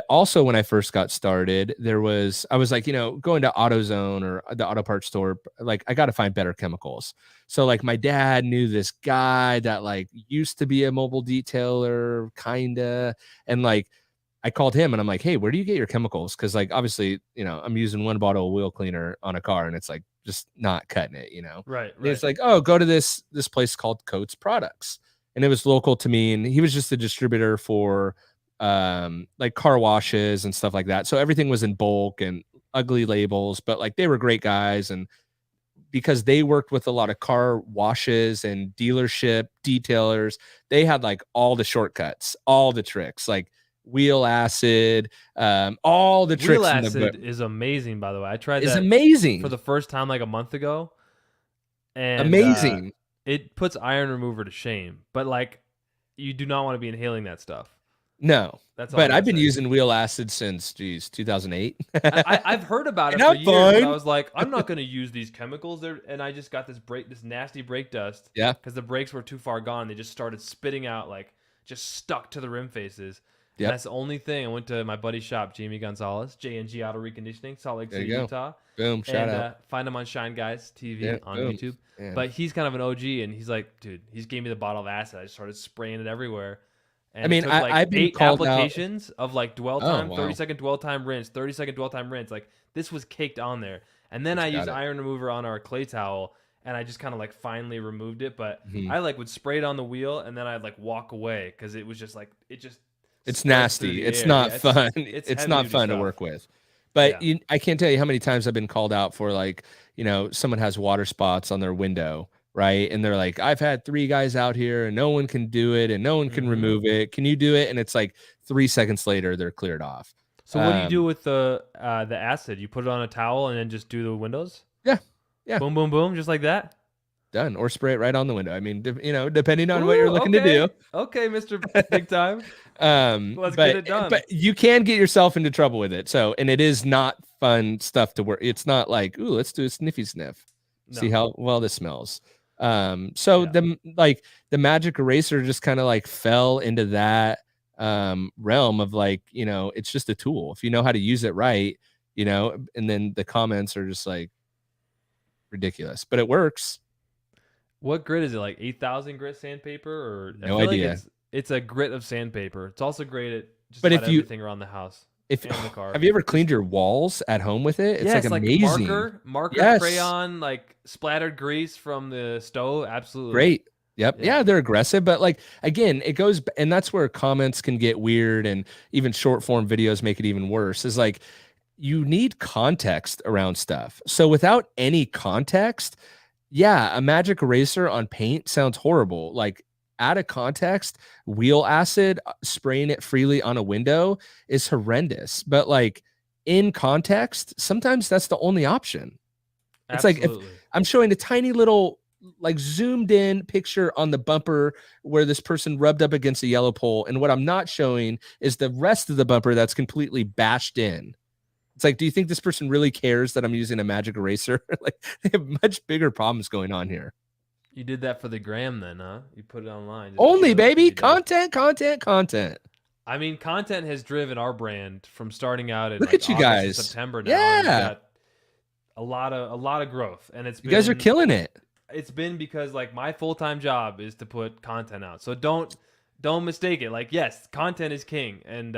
also when I first got started, I was like, going to AutoZone or the auto parts store, like I got to find better chemicals. So like my dad knew this guy that like used to be a mobile detailer, kinda. And like, I called him and I'm like, hey, where do you get your chemicals? Cause like, obviously, I'm using one bottle of wheel cleaner on a car and it's like, just not cutting it, Right. And it's like, oh, go to this place called Coates Products. And it was local to me. And he was just a distributor for like car washes and stuff like that. So everything was in bulk and ugly labels, but like they were great guys. And because they worked with a lot of car washes and dealership detailers, they had like all the shortcuts, all the tricks, like wheel acid, all the tricks. Wheel acid is amazing, by the way. I tried that. It's amazing for the first time like a month ago. And amazing. It puts iron remover to shame, but like you do not want to be inhaling that stuff. No, that's all. But I've been using wheel acid since 2008. I've heard about it for years. But I was like, I'm not going to use these chemicals there, and I just got this nasty brake dust. Yeah, because the brakes were too far gone. They just started spitting out, like just stuck to the rim faces. Yeah, that's the only thing. I went to my buddy's shop, Jamie Gonzalez, J&G Auto Reconditioning, Salt Lake City, Utah. Boom, shout out. Find him on Shine Guys TV on YouTube. Yeah. But he's kind of an OG, and he's like, dude, he's gave me the bottle of acid. I just started spraying it everywhere. And I mean, I've been 8 applications of like dwell time, 30 30-second dwell time rinse, 30-second dwell time rinse. Like this was caked on there. And then I used iron remover on our clay towel, and I just kind of like finally removed it. But I like would spray it on the wheel, and then I'd like walk away because it was just like it's nasty. It's not fun. It's not fun to work with. But I can't tell you how many times I've been called out for like, someone has water spots on their window. Right. And they're like, I've had 3 guys out here and no one can do it and no one can remove it. Can you do it? And it's like 3 seconds later, they're cleared off. So what do you do with the acid? You put it on a towel and then just do the windows? Yeah. Yeah. Boom, boom, boom. Just like that. Done. Or spray it right on the window. I mean, depending on what you're looking to do. Okay, Mr. Big Time. Let's get it done. But you can get yourself into trouble with it. So, and it is not fun stuff to work. It's not like, ooh, let's do a sniffy sniff. No. See how well this smells. The magic eraser just kind of like fell into that realm of like, it's just a tool. If you know how to use it right, and then the comments are just like ridiculous, but it works. What grit is it? Like 8,000 grit sandpaper, or no idea? Like it's a grit of sandpaper. It's also great at just about everything around the house. The car. Have you ever cleaned your walls at home with it? It's like amazing. Marker crayon, like splattered grease from the stove. Absolutely great. Yep. Yeah, they're aggressive, but like again, it goes, and that's where comments can get weird, and even short form videos make it even worse. Is like you need context around stuff. So without any context, a magic eraser on paint sounds horrible. Like out of context, wheel acid, spraying it freely on a window is horrendous. But like in context, sometimes that's the only option. Absolutely. It's like if I'm showing a tiny little like zoomed in picture on the bumper where this person rubbed up against a yellow pole, and what I'm not showing is the rest of the bumper that's completely bashed in. It's like, do you think this person really cares that I'm using a magic eraser? Like they have much bigger problems going on here. You did that for the gram then, huh? You put it online. Only, baby. Content. I mean, content has driven our brand from starting out in Look at you guys. September now. Yeah. We've got a lot of growth, and you guys are killing it. It's been because like my full-time job is to put content out. So don't mistake it. Like, yes, content is king, and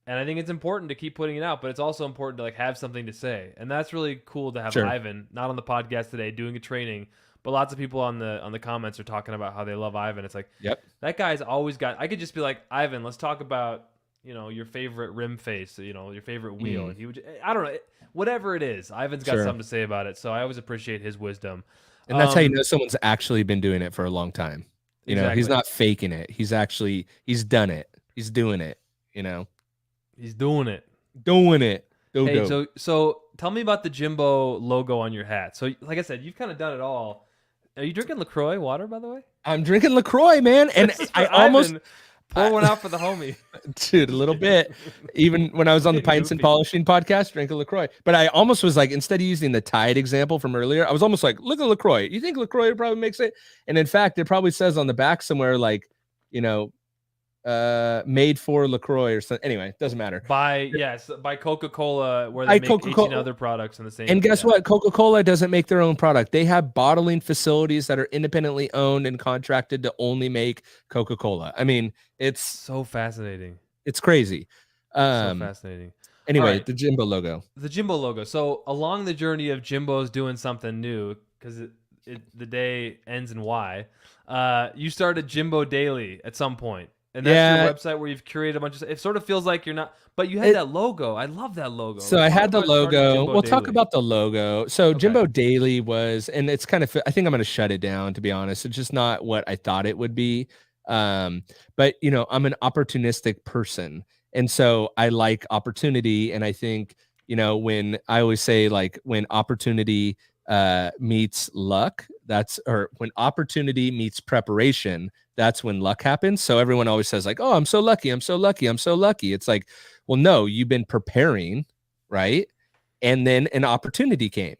And I think it's important to keep putting it out, but it's also important to like have something to say. And that's really cool to have Sure. Ivan, not on the podcast today, doing a training, but lots of people on the comments are talking about how they love Ivan. It's like, Yep. that guy's always got, I could just be like, Ivan, let's talk about, your favorite rim face, your favorite wheel. And he would, I don't know, whatever it is, Ivan's got Sure. something to say about it. So I always appreciate his wisdom. And that's how you know someone's actually been doing it for a long time. He's Exactly. not faking it. He's done it. He's doing it, He's doing it. Doing it. Hey, so tell me about the Jimbo logo on your hat. So like I said, you've kind of done it all. Are you drinking LaCroix water, by the way? I'm drinking LaCroix, man. And This is I for almost Ivan. Pour one out for the homie. dude, a little bit. Even when I was on the Pints and Goofy. Polishing podcast, drink a LaCroix. But I almost was like, instead of using the Tide example from earlier, I was almost like, look at LaCroix. You think LaCroix probably makes it? And in fact, it probably says on the back somewhere like, made for LaCroix or something. Anyway, it doesn't matter. By Coca-Cola, where they make 18 other products in the same. And guess what? Coca-Cola doesn't make their own product. They have bottling facilities that are independently owned and contracted to only make Coca-Cola. I mean, it's So fascinating. it's crazy. So fascinating. Anyway, All right. the Jimbo logo. The Jimbo logo. So along the journey of Jimbo's doing something new, because the day ends in Y, you started Jimbo Daily at some point. And that's your website where you've curated a bunch of. It sort of feels like you're not, but you had that logo. I love that logo. So I had the logo. We'll talk Daily. about the logo. So Okay. Jimbo Daily was, and it's kind of. I think I'm going to shut it down. To be honest, it's just not what I thought it would be. But I'm an opportunistic person, and so I like opportunity. And I think when I always say like when opportunity meets luck, when opportunity meets preparation, that's when luck happens. So everyone always says like, oh, I'm so lucky, I'm so lucky, I'm so lucky. It's like, well, no, you've been preparing, right? And then an opportunity came,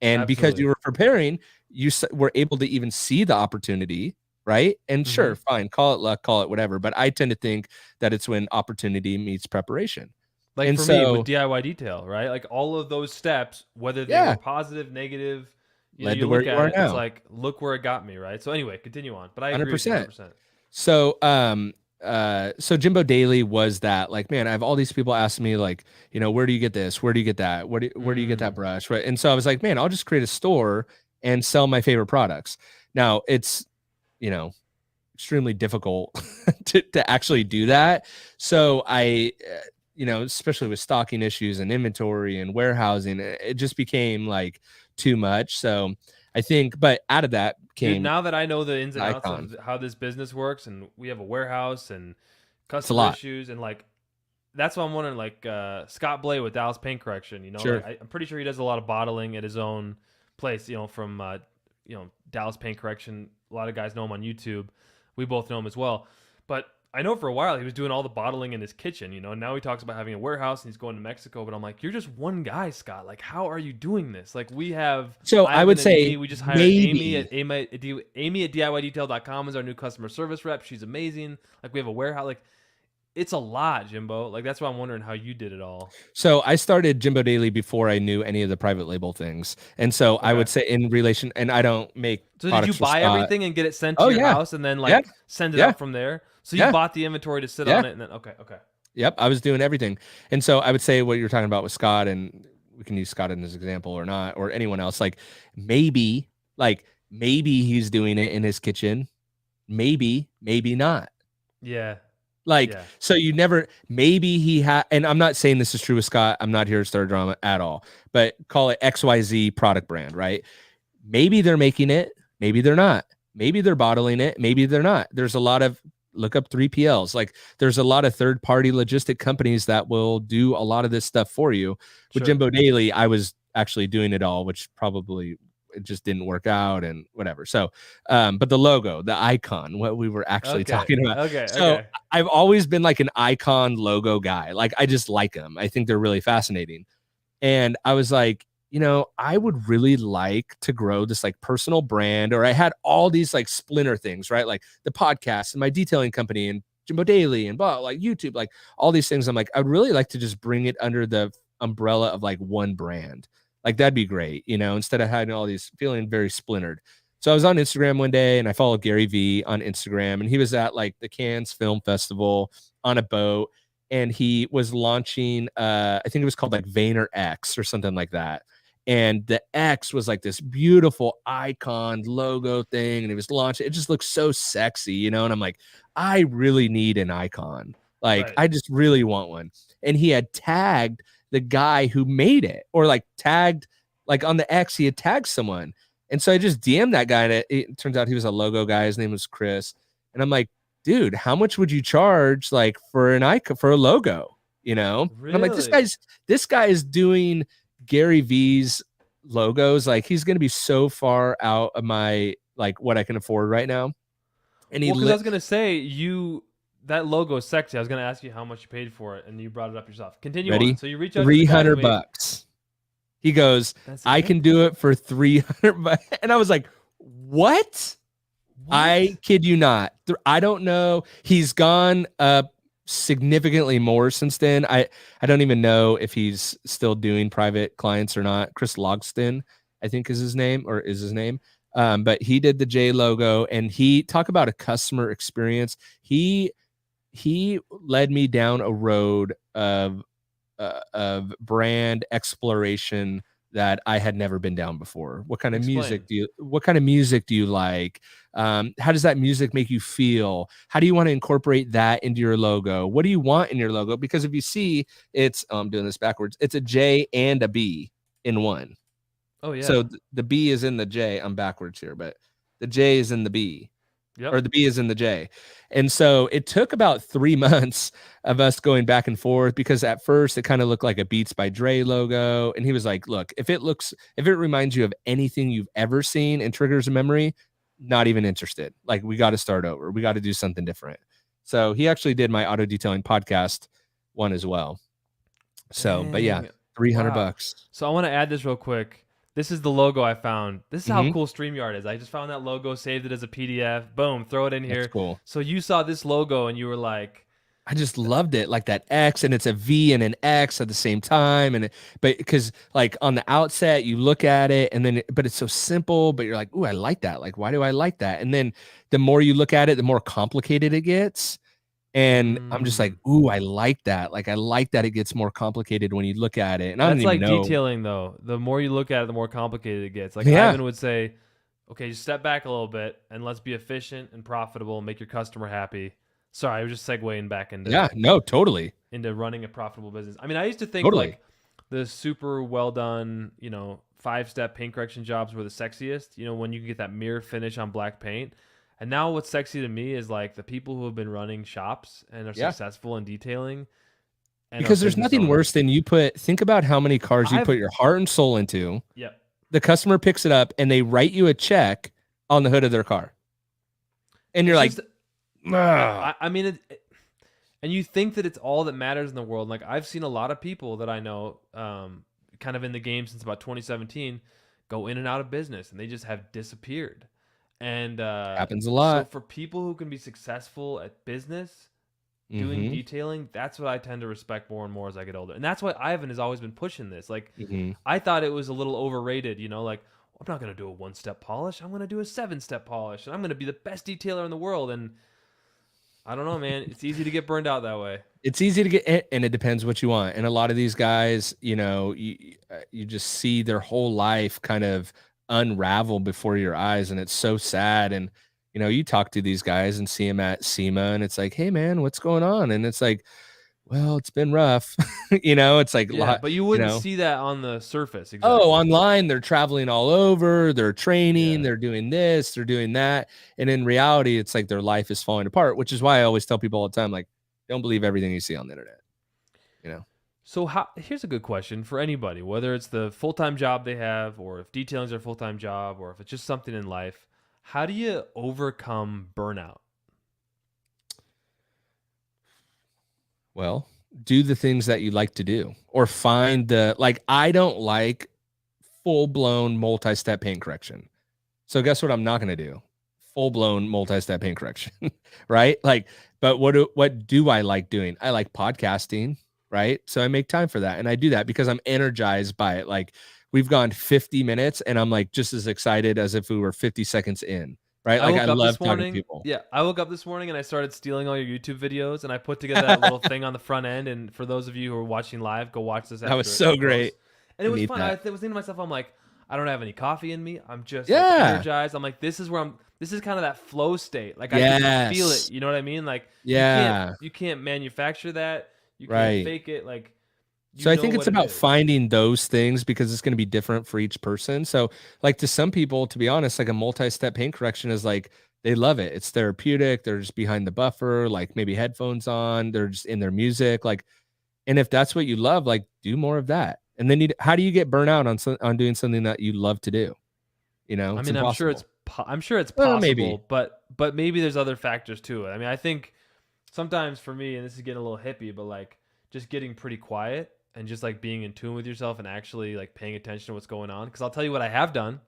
and because you were preparing, you were able to even see the opportunity, right? And sure, fine, call it luck, call it whatever, but I tend to think that it's when opportunity meets preparation. Like and for me with DIY detail, right? Like all of those steps, whether they were positive, negative, led you to where look you at are it, now. it's like, look where it got me, right? So anyway, continue on. But I agree with you 100%. So Jimbo Daily was that, like, man, I have all these people asking me like, where do you get this? Where do you get that? Where do you get that brush? Right. And so I was like, man, I'll just create a store and sell my favorite products. Now it's, extremely difficult to actually do that. So I, especially with stocking issues and inventory and warehousing, it just became like too much. So I think, but out of that came. Dude, now that I know the ins and outs Icon. of how this business works, and we have a warehouse and customer issues, and like, that's why I'm wondering, like, Scott Blay with Dallas Paint Correction, Sure. like, I'm pretty sure he does a lot of bottling at his own place, from, Dallas Paint Correction. A lot of guys know him on YouTube. We both know him as well. But I know for a while he was doing all the bottling in his kitchen, and now he talks about having a warehouse and he's going to Mexico. But I'm like, you're just one guy, Scott. Like, how are you doing this? Like, we have. So I would say me. We just hired Amy at DIYDetail.com is our new customer service rep. She's amazing. Like, we have a warehouse. Like, it's a lot, Jimbo. Like, that's why I'm wondering how you did it all. So I started Jimbo Daily before I knew any of the private label things. And so I would say in relation, and I don't make. So did you buy everything and get it sent to your house and then send it out from there? So you bought the inventory to sit on it and then, okay. Yep. I was doing everything. And so I would say what you're talking about with Scott, and we can use Scott as an example or not, or anyone else, like maybe he's doing it in his kitchen. Maybe not. Yeah. So you never, maybe he had, and I'm not saying this is true with Scott. I'm not here to start drama at all, but call it XYZ Product Brand, right? Maybe they're making it. Maybe they're not. Maybe they're bottling it. Maybe they're not. There's a lot of, look up 3PLs. Like there's a lot of third-party logistic companies that will do a lot of this stuff for you. With Jimbo Daily, I was actually doing it all, which probably it just didn't work out and whatever. So, but the logo, the icon, what we were actually talking about. So I've always been like an icon logo guy. Like I just like them. I think they're really fascinating. And I was like, I would really like to grow this like personal brand, or I had all these like splinter things, right? Like the podcast and my detailing company and Jimbo Daily and blah, like YouTube, like all these things. I'm like, I'd really like to just bring it under the umbrella of like one brand. Like that'd be great, instead of having all these feeling very splintered. So I was on Instagram one day and I followed Gary V on Instagram, and he was at like the Cannes Film Festival on a boat. and he was launching, I think it was called like Vayner X or something like that. And the X was like this beautiful icon logo thing, and it was launched. It just looks so sexy, you know? And I'm like, I really need an icon. Like, Right. I just really want one. And he had tagged the guy who made it, or like tagged, like on the X, he had tagged someone. And so I just DM'd that guy, and it turns out he was a logo guy. His name was Chris. And I'm like, dude, how much would you charge like for an icon, for a logo? You know? Really? And I'm like, this guy is doing Gary V's logos. Like, he's going to be so far out of my, like, what I can afford right now. And he, because I was gonna say that logo is sexy. I was gonna ask you how much you paid for it, and you brought it up yourself. Continue ready? on. So you reach out to the guy who made- $300. He goes, That's I it? can do it for $300. And I was like, what? I kid you not. I don't know. He's gone up significantly more since then. I don't even know if he's still doing private clients or not. Chris Logston, I think is his name. But he did the J logo, and he talk about a customer experience. He led me down a road of brand exploration that I had never been down before. What kind of music do you like? How does that music make you feel? How do you want to incorporate that into your logo? What do you want in your logo? Because if you see, it's I'm doing this backwards. It's a J and a B in one. Oh yeah. So the B is in the J. I'm backwards here, but the J is in the B. Yep. Or the B is in the J. And so it took about 3 months of us going back and forth, because at first it kind of looked like a Beats by Dre logo. And he was like, look, if it reminds you of anything you've ever seen and triggers a memory, not even interested. Like, we got to start over. We got to do something different. So he actually did my auto detailing podcast one as well. So, but yeah, Dang. $300. Wow. So I want to add this real quick. This is the logo I found. This is how cool StreamYard is. I just found that logo, saved it as a PDF. Boom, throw it in here. That's cool. So you saw this logo and you were like, I just loved it, like that X, and it's a V and an X at the same time. And but because like on the outset, you look at it, and then but it's so simple, but you're like, ooh, I like that. Like, why do I like that? And then the more you look at it, the more complicated it gets. And I'm just like, ooh, I like that. Like, I like that it gets more complicated when you look at it. And I don't that's even like know. detailing though. The more you look at it, the more complicated it gets. Like Yeah. Ivan would say, okay, just step back a little bit and let's be efficient and profitable and make your customer happy. Sorry, I was just segueing back into Totally. into running a profitable business. I mean, I used to think Totally. like the super well done, 5-step paint correction jobs were the sexiest, when you can get that mirror finish on black paint. And now what's sexy to me is like the people who have been running shops and are successful in detailing. And Because there's nothing worse than think about how many cars you put your heart and soul into. Yep. The customer picks it up and they write you a check on the hood of their car. And you're It's like, just- I mean, and you think that it's all that matters in the world. Like I've seen a lot of people that I know, kind of in the game since about 2017, go in and out of business, and they just have disappeared. And happens a lot. So for people who can be successful at business, doing detailing, that's what I tend to respect more and more as I get older. And that's why Ivan has always been pushing this. Like I thought it was a little overrated, like I'm not going to do a 1-step polish. I'm going to do a 7-step polish, and I'm going to be the best detailer in the world. And I don't know, man. It's easy to get burned out that way. It's easy to get, and it depends what you want. And a lot of these guys, you just see their whole life kind of unravel before your eyes, and it's so sad. And you talk to these guys and see them at SEMA, and it's like, hey man, what's going on? And it's like, well, it's been rough. It's like, but you wouldn't see that on the surface. Exactly. Oh, online, they're traveling all over, they're training, they're doing this, they're doing that. And in reality, it's like their life is falling apart, which is why I always tell people all the time, like, don't believe everything you see on the internet. So here's a good question for anybody, whether it's the full-time job they have, or if detailing is their full-time job, or if it's just something in life. How do you overcome burnout? Well, do the things that you like to do, or find I don't like full-blown multi-step paint correction. So guess what I'm not going to do? Full-blown multi-step paint correction, right? But what do I like doing? I like podcasting, right? So I make time for that, and I do that because I'm energized by it. Like, we've gone 50 minutes and I'm like just as excited as if we were 50 seconds in. right? I Like woke I up love this talking to morning. people. Yeah, I woke up this morning and I started stealing all your YouTube videos, and I put together that little thing on the front end. And for those of you who are watching live, go watch this. That was after so it great. posts. And it I was need fun. that. I was thinking to myself, I'm like, I don't have any coffee in me. I'm just like Yeah. energized. I'm like, this is where I'm. This is kind of that flow state. Like I can feel Yes. it. You know what I mean? Like Yeah. you can't manufacture that. You can't Right. fake it. Like So I think know it's what it about is. finding those things because it's going to be different for each person. So like to some people, to be honest, like a multi-step paint correction is like, they love it. It's therapeutic. They're just behind the buffer, like maybe headphones on, they're just in their music. Like, and if that's what you love, like do more of that. And then how do you get burnout on doing something that you love to do? You know, I it's mean, impossible. I'm sure it's Well, possible, maybe. but maybe there's other factors to it. I mean, I think sometimes for me, and this is getting a little hippie, but like just getting pretty quiet and just like being in tune with yourself and actually like paying attention to what's going on. Because I'll tell you what I have done.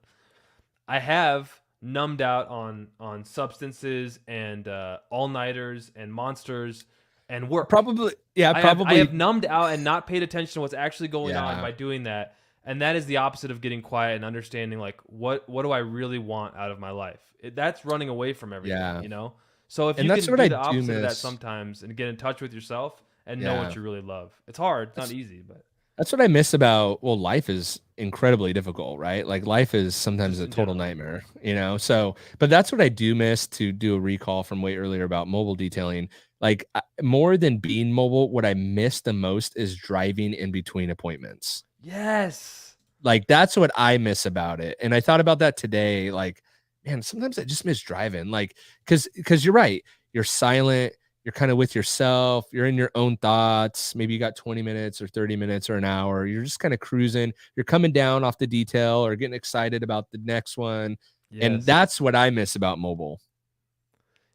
I have numbed out on substances and all-nighters and monsters and work. Probably. Yeah, probably. I have numbed out and not paid attention to what's actually going on Yeah. by doing that. And that is the opposite of getting quiet and understanding like what do I really want out of my life. That's running away from everything, Yeah. you know? So if And you that's can what do I the do opposite of that miss. sometimes and get in touch with yourself and know Yeah. what you really love. It's hard. It's not easy, but That's what I miss about, well, life is incredibly difficult, right? Like life is sometimes Just a in total general. nightmare, you know? So, but that's what I do miss, to do a recall from way earlier about mobile detailing. Like more than being mobile, what I miss the most is driving in between appointments. yes. Like that's what I miss about it. And I thought about that today. Like, man, sometimes I just miss driving. Like, cause you're right. You're silent. You're kind of with yourself. You're in your own thoughts. Maybe you got 20 minutes or 30 minutes or an hour. You're just kind of cruising. You're coming down off the detail or getting excited about the next one. And Yes. that's what I miss about mobile.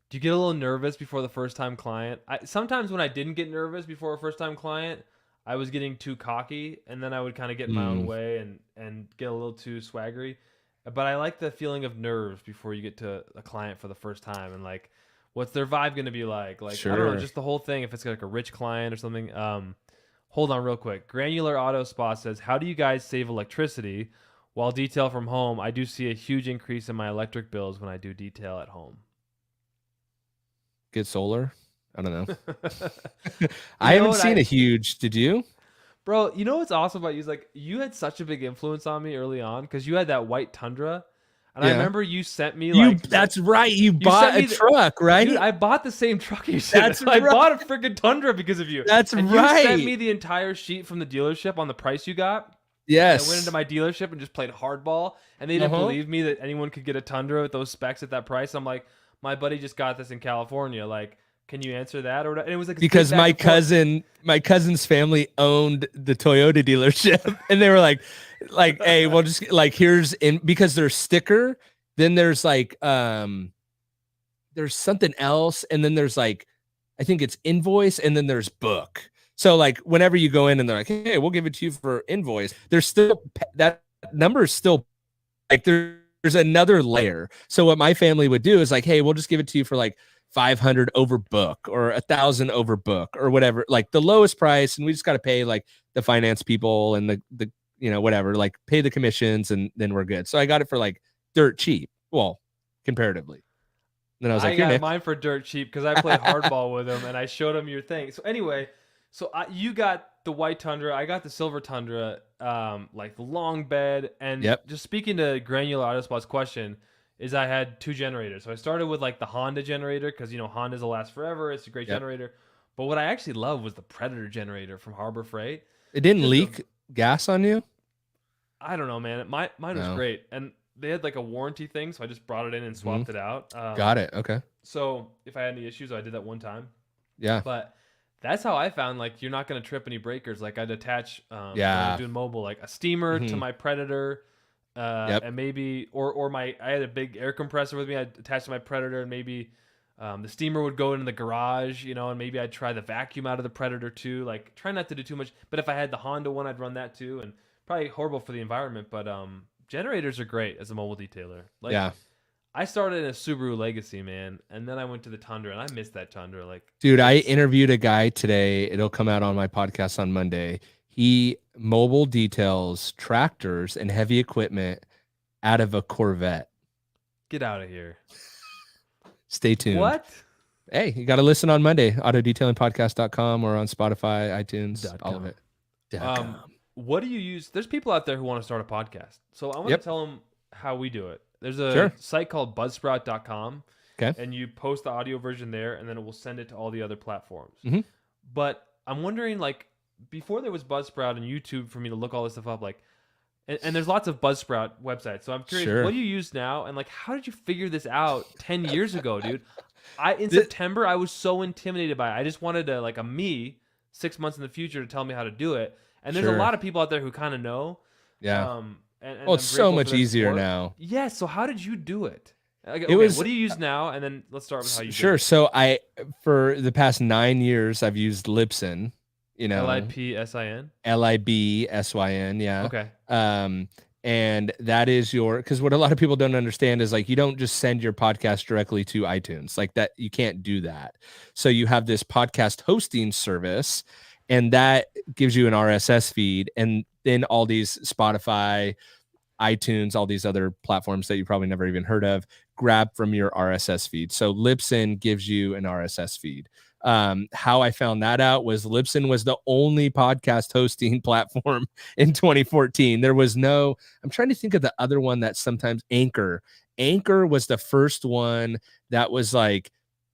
Do you get a little nervous before the first time client? Sometimes when I didn't get nervous before a first time client, I was getting too cocky, and then I would kind of get in my own way and get a little too swaggery. But I like the feeling of nerves before you get to a client for the first time, and like, what's their vibe going to be like? Like, I don't know, Sure. just the whole thing. If it's like a rich client or something. Hold on real quick. Granular Auto Spa says, how do you guys save electricity while detail from home? I do see a huge increase in my electric bills when I do detail at home. Get solar. I don't know. I haven't seen a huge, did you? Bro, you know what's awesome about you is like you had such a big influence on me early on because you had that white Tundra. And I Yeah. remember you sent me like That's right. You bought sent a me the- truck, right? Dude, I bought the same truck you said. That's I right. bought a freaking Tundra because of you. That's and right. You sent me the entire sheet from the dealership on the price you got. Yes. I went into my dealership and just played hardball, and they didn't believe me that anyone could get a Tundra with those specs at that price. I'm like, my buddy just got this in California. Like, can you answer that? Or and it was like because my cousin's family owned the Toyota dealership, and they were like, hey, we'll just like here's in because there's sticker, then there's like there's something else, and then there's like I think it's invoice, and then there's book. So like whenever you go in and they're like, hey, we'll give it to you for invoice, there's still that number is still like there's another layer. So what my family would do is like, hey, we'll just give it to you for like 500 over book or 1,000 over book or whatever, like the lowest price. And we just got to pay like the finance people and the, you know, whatever, like pay the commissions and then we're good. So I got it for like dirt cheap. Well, comparatively. Then I was like, I got mine for dirt cheap because I played hardball with him and I showed him your thing. So anyway, you got the white Tundra, I got the silver Tundra, like the long bed. And just speaking to Granular Auto Spot's question, is I had two generators. So I started with like the Honda generator because, you know, Hondas will last forever. It's a great generator. But what I actually love was the Predator generator from Harbor Freight. It didn't leak gas on you? I don't know, man. Mine was great. And they had like a warranty thing. So I just brought it in and swapped it out. Got it. Okay. So if I had any issues, I did that one time. Yeah. But that's how I found like you're not going to trip any breakers. Like I'd attach, when I'm doing mobile, like a steamer to my Predator. And maybe I had a big air compressor with me. I'd attach to my Predator, and maybe the steamer would go into the garage, you know, and maybe I'd try the vacuum out of the Predator too. Like try not to do too much. But if I had the Honda one, I'd run that too, and probably horrible for the environment. But generators are great as a mobile detailer. Like, I started in a Subaru Legacy, man, and then I went to the Tundra, and I missed that Tundra. Like, dude, I interviewed a guy today. It'll come out on my podcast on Monday. He mobile details tractors and heavy equipment out of a Corvette. Get out of here. Stay tuned. What? Hey, you got to listen on Monday, autodetailingpodcast.com or on Spotify, iTunes, all of it. What do you use? There's people out there who want to start a podcast. So I want to tell them how we do it. There's a site called buzzsprout.com. Okay. And you post the audio version there, and then it will send it to all the other platforms. Mm-hmm. But I'm wondering, like, before there was Buzzsprout and YouTube for me to look all this stuff up, like, and there's lots of Buzzsprout websites. So I'm curious, what do you use now? And, like, how did you figure this out 10 years ago, dude? In September, I was so intimidated by it. I just wanted to, like, 6 months in the future to tell me how to do it. And there's a lot of people out there who kind of know. Yeah. And well, it's so much easier now. Yeah. So how did you do it? What do you use now? And then let's start with how you do it. So for the past 9 years, I've used Libsyn. Lipsyn? Libsyn, yeah. Okay. And that is because what a lot of people don't understand is like you don't just send your podcast directly to iTunes like that. You can't do that. So you have this podcast hosting service, and that gives you an RSS feed, and then all these Spotify, iTunes, all these other platforms that you probably never even heard of, grab from your RSS feed. So Libsyn gives you an RSS feed. How I found that out was Libsyn was the only podcast hosting platform in 2014. There was no, I'm trying to think of the other one that sometimes Anchor was the first one that was like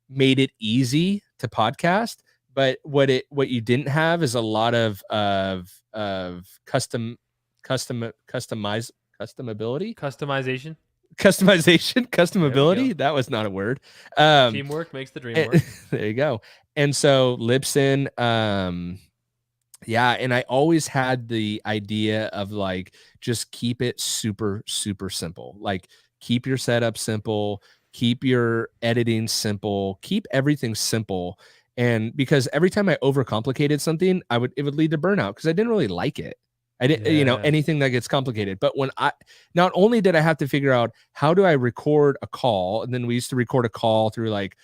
made it easy to podcast. But what you didn't have is a lot of customability. That was not a word. Teamwork makes the dream work. There you go. And so Libsyn, and I always had the idea of like just keep it super, super simple. Like keep your setup simple, keep your editing simple, keep everything simple. And because every time I overcomplicated something, it would lead to burnout because I didn't really like it. I didn't, anything that gets complicated. But not only did I have to figure out how do I record a call, and then we used to record a call through like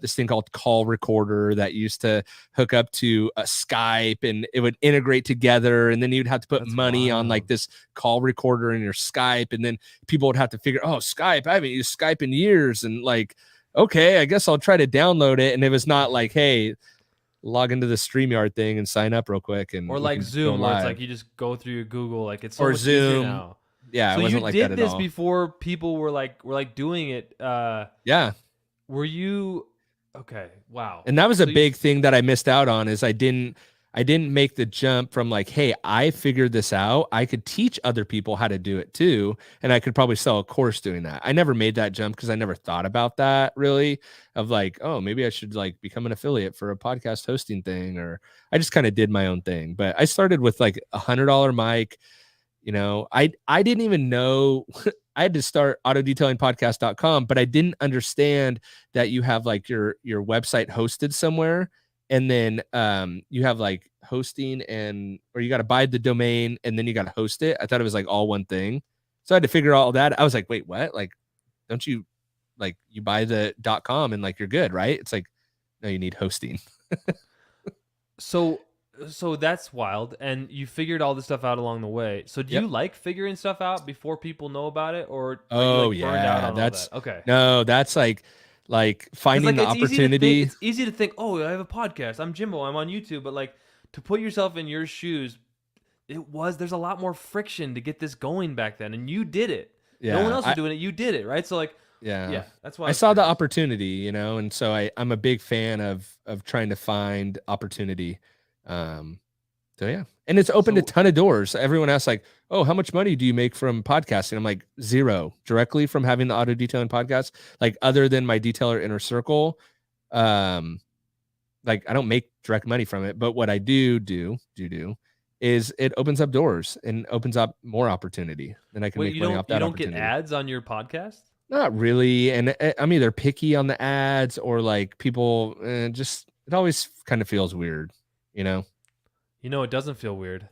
this thing called Call Recorder that used to hook up to a Skype, and it would integrate together, and then you'd have to put money on like this call recorder in your Skype, and then people would have to figure, Skype, I haven't used Skype in years, and like, okay, I guess I'll try to download it, and it was not like, hey, log into the StreamYard thing and sign up real quick, and or like Zoom, where it's like you just go through your Google, like it's so or much Zoom easier now. Yeah, so it wasn't you like did that at this all. before people were like doing it. Yeah. Were you okay? Wow. And that was a big thing that I missed out on is I didn't make the jump from like, hey, I figured this out. I could teach other people how to do it too. And I could probably sell a course doing that. I never made that jump because I never thought about that really of like, oh, maybe I should like become an affiliate for a podcast hosting thing, or I just kind of did my own thing. But I started with like $100 mic. I didn't even know I had to start autodetailingpodcast.com, but I didn't understand that you have like your website hosted somewhere. And then you have like hosting or you got to buy the domain and then you got to host it. I thought it was like all one thing. So I had to figure all that. I was like, wait, what? Like, don't you like you buy the .com and like you're good, right? It's like, no, you need hosting. So that's wild. And you figured all this stuff out along the way. So do you like figuring stuff out before people know about it, or are you like burned out on all that? Okay. No, that's like finding the opportunity. It's easy to think, oh, I have a podcast. I'm Jimbo. I'm on YouTube. But like to put yourself in your shoes, there's a lot more friction to get this going back then. And you did it. Yeah, no one else was doing it. You did it, right? So like, yeah, that's why I saw the opportunity, and so I'm a big fan of trying to find opportunity. So yeah, and it's opened a ton of doors. Everyone asks like, oh, how much money do you make from podcasting? I'm like, zero, directly from having the auto detailing podcast. Like other than my detailer inner circle, like I don't make direct money from it, but what I do is it opens up doors and opens up more opportunity, and I can make money off that opportunity. You don't get ads on your podcast? Not really, and I'm either picky on the ads or like people just it always kind of feels weird. It doesn't feel weird.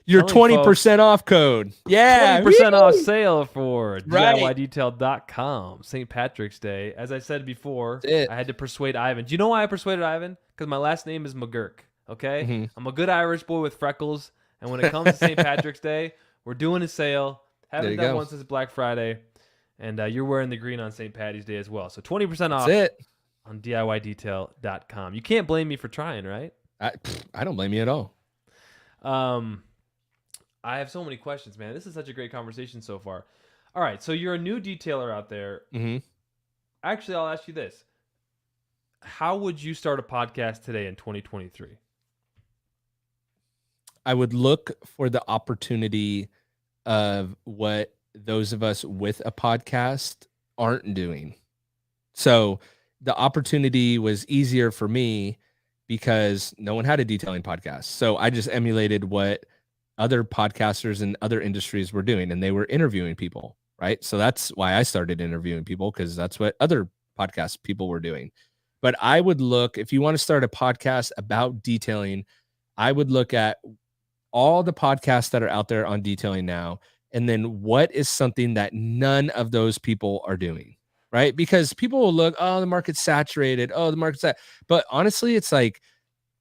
Your 20% off code. Yeah. 20% off sale for DIYdetail.com. St. Patrick's Day. As I said before, I had to persuade Ivan. Do you know why I persuaded Ivan? Because my last name is McGurk. Okay? Mm-hmm. I'm a good Irish boy with freckles. And when it comes to St. Patrick's Day, we're doing a sale. Haven't done one since Black Friday. And you're wearing the green on St. Patty's Day as well. So 20% off That's it. on DIYdetail.com. You can't blame me for trying, right? I don't blame you at all. I have so many questions, man. This is such a great conversation so far. All right, so you're a new detailer out there. Mm-hmm. Actually, I'll ask you this. How would you start a podcast today in 2023? I would look for the opportunity of what those of us with a podcast aren't doing. So the opportunity was easier for me because no one had a detailing podcast. So I just emulated what other podcasters in other industries were doing, and they were interviewing people, right? So that's why I started interviewing people, because that's what other podcast people were doing. But I would look, if you want to start a podcast about detailing, I would look at all the podcasts that are out there on detailing now, and then what is something that none of those people are doing, right? Because people will look, oh, the market's saturated. Oh, the market's that. But honestly, it's like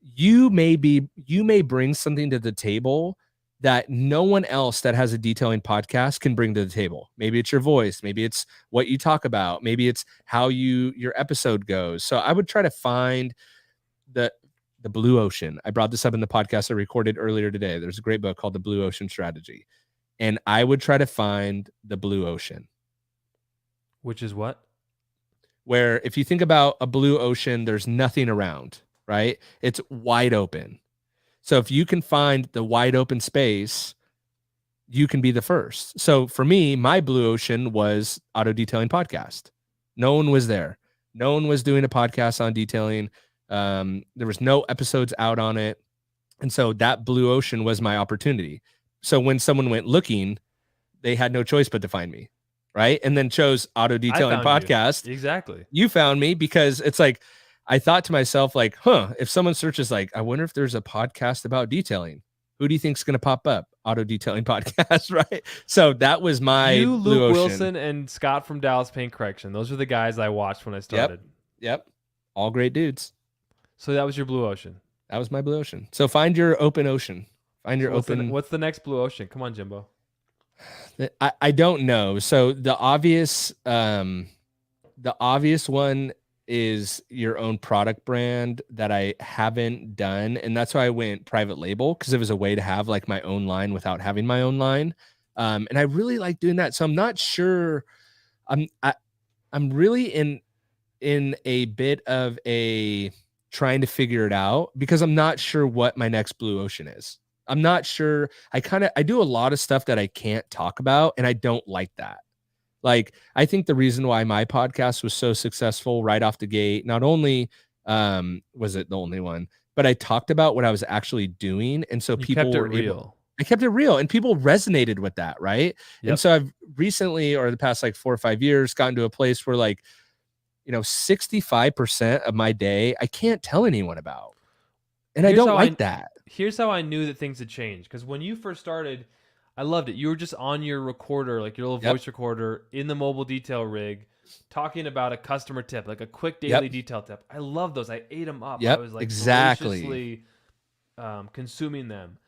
you may bring something to the table that no one else that has a detailing podcast can bring to the table. Maybe it's your voice, maybe it's what you talk about, maybe it's how your episode goes. So I would try to find the blue ocean. I brought this up in the podcast I recorded earlier today. There's a great book called The Blue Ocean Strategy. And I would try to find the blue ocean. Which is what? Where if you think about a blue ocean, there's nothing around, right? It's wide open. So if you can find the wide open space, you can be the first. So for me, my blue ocean was Auto Detailing Podcast. No one was there. No one was doing a podcast on detailing. There was no episodes out on it. And so that blue ocean was my opportunity. So when someone went looking, they had no choice but to find me, right? And then chose Auto Detailing Podcast. You. Exactly. You found me because it's like, I thought to myself, like, if someone searches, like, I wonder if there's a podcast about detailing, who do you think's going to pop up? Auto Detailing Podcast, right? So that was my Luke blue ocean. Wilson and Scott from Dallas Paint Correction. Those are the guys I watched when I started. Yep. All great dudes. So that was your blue ocean. That was my blue ocean. So find your open ocean. Find your open. What's the next blue ocean? Come on, Jimbo. I don't know. So the obvious one is your own product brand that I haven't done. And that's why I went private label, because it was a way to have like my own line without having my own line. And I really like doing that. So I'm not sure. I'm really in a bit of a trying to figure it out, because I'm not sure what my next blue ocean is. I'm not sure. I do a lot of stuff that I can't talk about, and I don't like that. Like, I think the reason why my podcast was so successful right off the gate, not only was it the only one, but I talked about what I was actually doing. And so people were real. I kept it real, and people resonated with that. Right. Yep. And so I've recently, or the past like 4 or 5 years, gotten to a place where, like, 65% of my day, I can't tell anyone about. And I don't like that. Here's how I knew that things had changed. Because when you first started, I loved it. You were just on your recorder, like your little voice recorder in the mobile detail rig, talking about a customer tip, like a quick daily detail tip. I love those. I ate them up. I was like voraciously consuming them.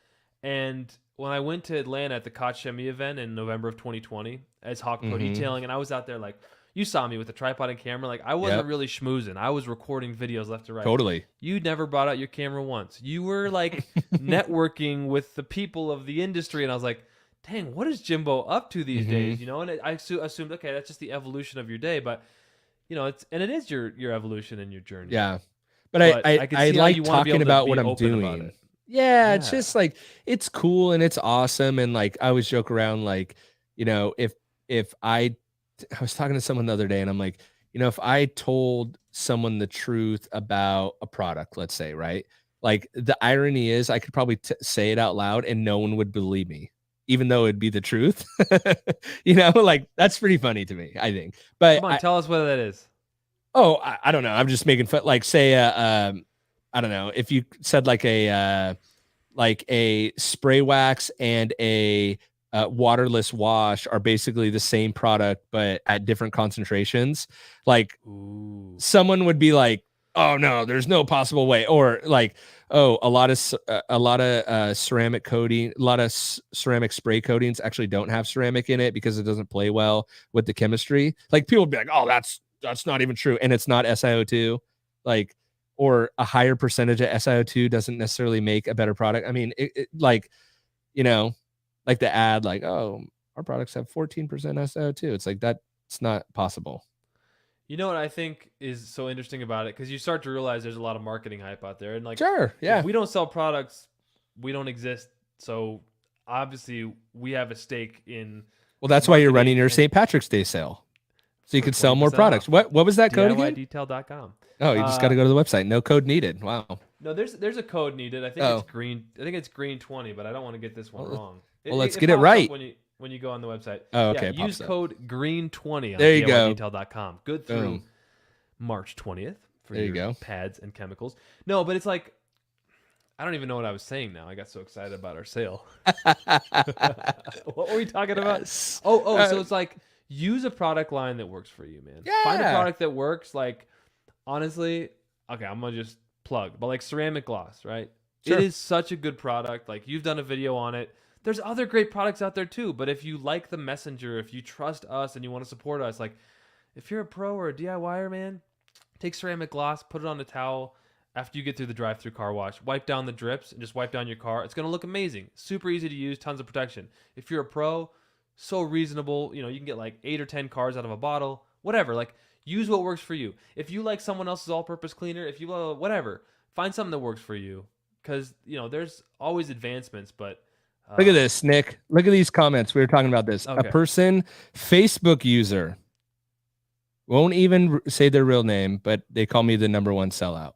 And when I went to Atlanta at the Koch Chemie event in November of 2020 as Hawk Pro Detailing, and I was out there, like, you saw me with a tripod and camera. Like, I wasn't really schmoozing. I was recording videos left to right. Totally. You never brought out your camera once. You were like networking with the people of the industry. And I was like, dang, what is Jimbo up to these days? And I assumed, okay, that's just the evolution of your day. But, it is your evolution and your journey. Yeah. But I like talking about what I'm doing. Yeah, it's just like, it's cool and it's awesome. And like, I always joke around, like, if I was talking to someone the other day, and I'm like, if I told someone the truth about a product, let's say, right? Like, the irony is I could probably say it out loud and no one would believe me, even though it'd be the truth. Like, that's pretty funny to me, I think. But come on, tell us what that is. Oh, I don't know. I'm just making fun. Like, say, I don't know, if you said like a spray wax and a waterless wash are basically the same product but at different concentrations, like, someone would be like, oh no, there's no possible way. Or like, oh, a lot of ceramic coating, a lot of ceramic spray coatings actually don't have ceramic in it because it doesn't play well with the chemistry. Like people would be like, oh, that's not even true, and it's not SiO2. Like, or a higher percentage of SiO2 doesn't necessarily make a better product. I mean, like, you know, like the ad, like, oh, our products have 14% SiO2. It's like that. It's not possible. You know what I think is so interesting about it? Because you start to realize there's a lot of marketing hype out there. And like, Sure, yeah. if we don't sell products, we don't exist. So obviously we have a stake in. Well, that's why you're running your St. Patrick's Day sale. So you could sell more products. Off. What was that code again? DIYdetail.com. Oh, you just got to go to the website. No code needed. Wow. No, there's a code needed. I think it's green. I think it's green 20, but I don't want to get this one wrong. Well, let's get it right. When you go on the website. Oh, okay. Yeah, use code green20 on there you go. DIYdetail.com. Good through March 20th for there you your go. pads and chemicals. No, but it's like, I don't even know what I was saying now. I got so excited about our sale. What were we talking about? Yes. So it's like, use a product line that works for you, man. Yeah. Find a product that works. Like, honestly, okay, I'm going to just plug, but like ceramic gloss, right? Sure. It is such a good product. Like, you've done a video on it. There's other great products out there too, but if you like the messenger, if you trust us and you want to support us, like if you're a pro or a DIYer, man, take ceramic gloss, put it on a towel after you get through the drive-through car wash, wipe down the drips and just wipe down your car. It's going to look amazing. Super easy to use, tons of protection. If you're a pro, so reasonable, you know, you can get like 8 or 10 cars out of a bottle, whatever. Like, use what works for you. If you like someone else's all-purpose cleaner, if you whatever, find something that works for you, because, you know, there's always advancements, but look at this, Nick. Look at these comments. We were talking about this. Okay. A person, Facebook user, won't even say their real name, but they call me the #1 sellout.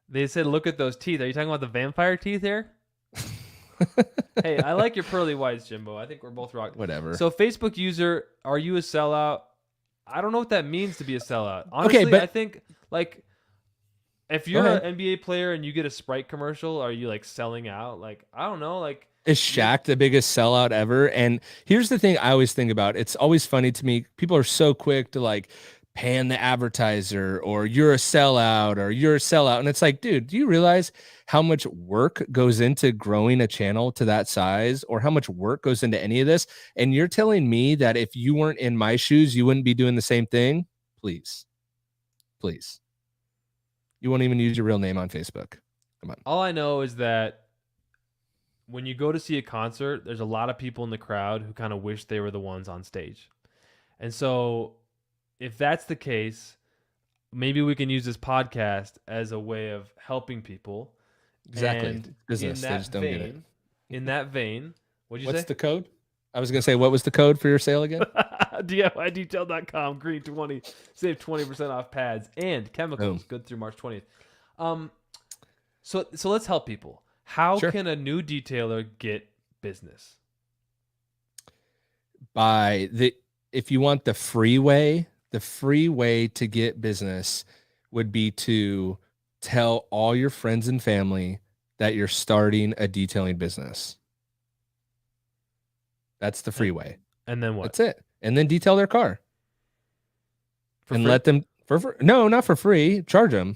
They said, look at those teeth. Are you talking about the vampire teeth here? Hey, I like your pearly whites, Jimbo. I think we're both rocking. Whatever. So, Facebook user, are you a sellout? I don't know what that means to be a sellout. Honestly, okay, but I think, like, if you're an NBA player and you get a Sprite commercial, are you, like, selling out? Like, I don't know. Like, is Shaq the biggest sellout ever? And here's the thing I always think about. It's always funny to me. People are so quick to like pan the advertiser, or you're a sellout, or you're a sellout. And it's like, dude, do you realize how much work goes into growing a channel to that size, or how much work goes into any of this? And you're telling me that if you weren't in my shoes, you wouldn't be doing the same thing? Please. Please. You won't even use your real name on Facebook. Come on. All I know is that when you go to see a concert, there's a lot of people in the crowd who kind of wish they were the ones on stage. And so if that's the case, maybe we can use this podcast as a way of helping people. Exactly. And business. They just don't get it. In that vein, what'd you say? What's the code? I was going to say, what was the code for your sale again? DIYdetail.com, green 20, save 20% off pads and chemicals. Good through March 20th. So let's help people. How can a new detailer get business? If you want the free way to get business would be to tell all your friends and family that you're starting a detailing business. That's the free way. And then what? That's it. And then detail their car. Let them no, not for free. Charge them.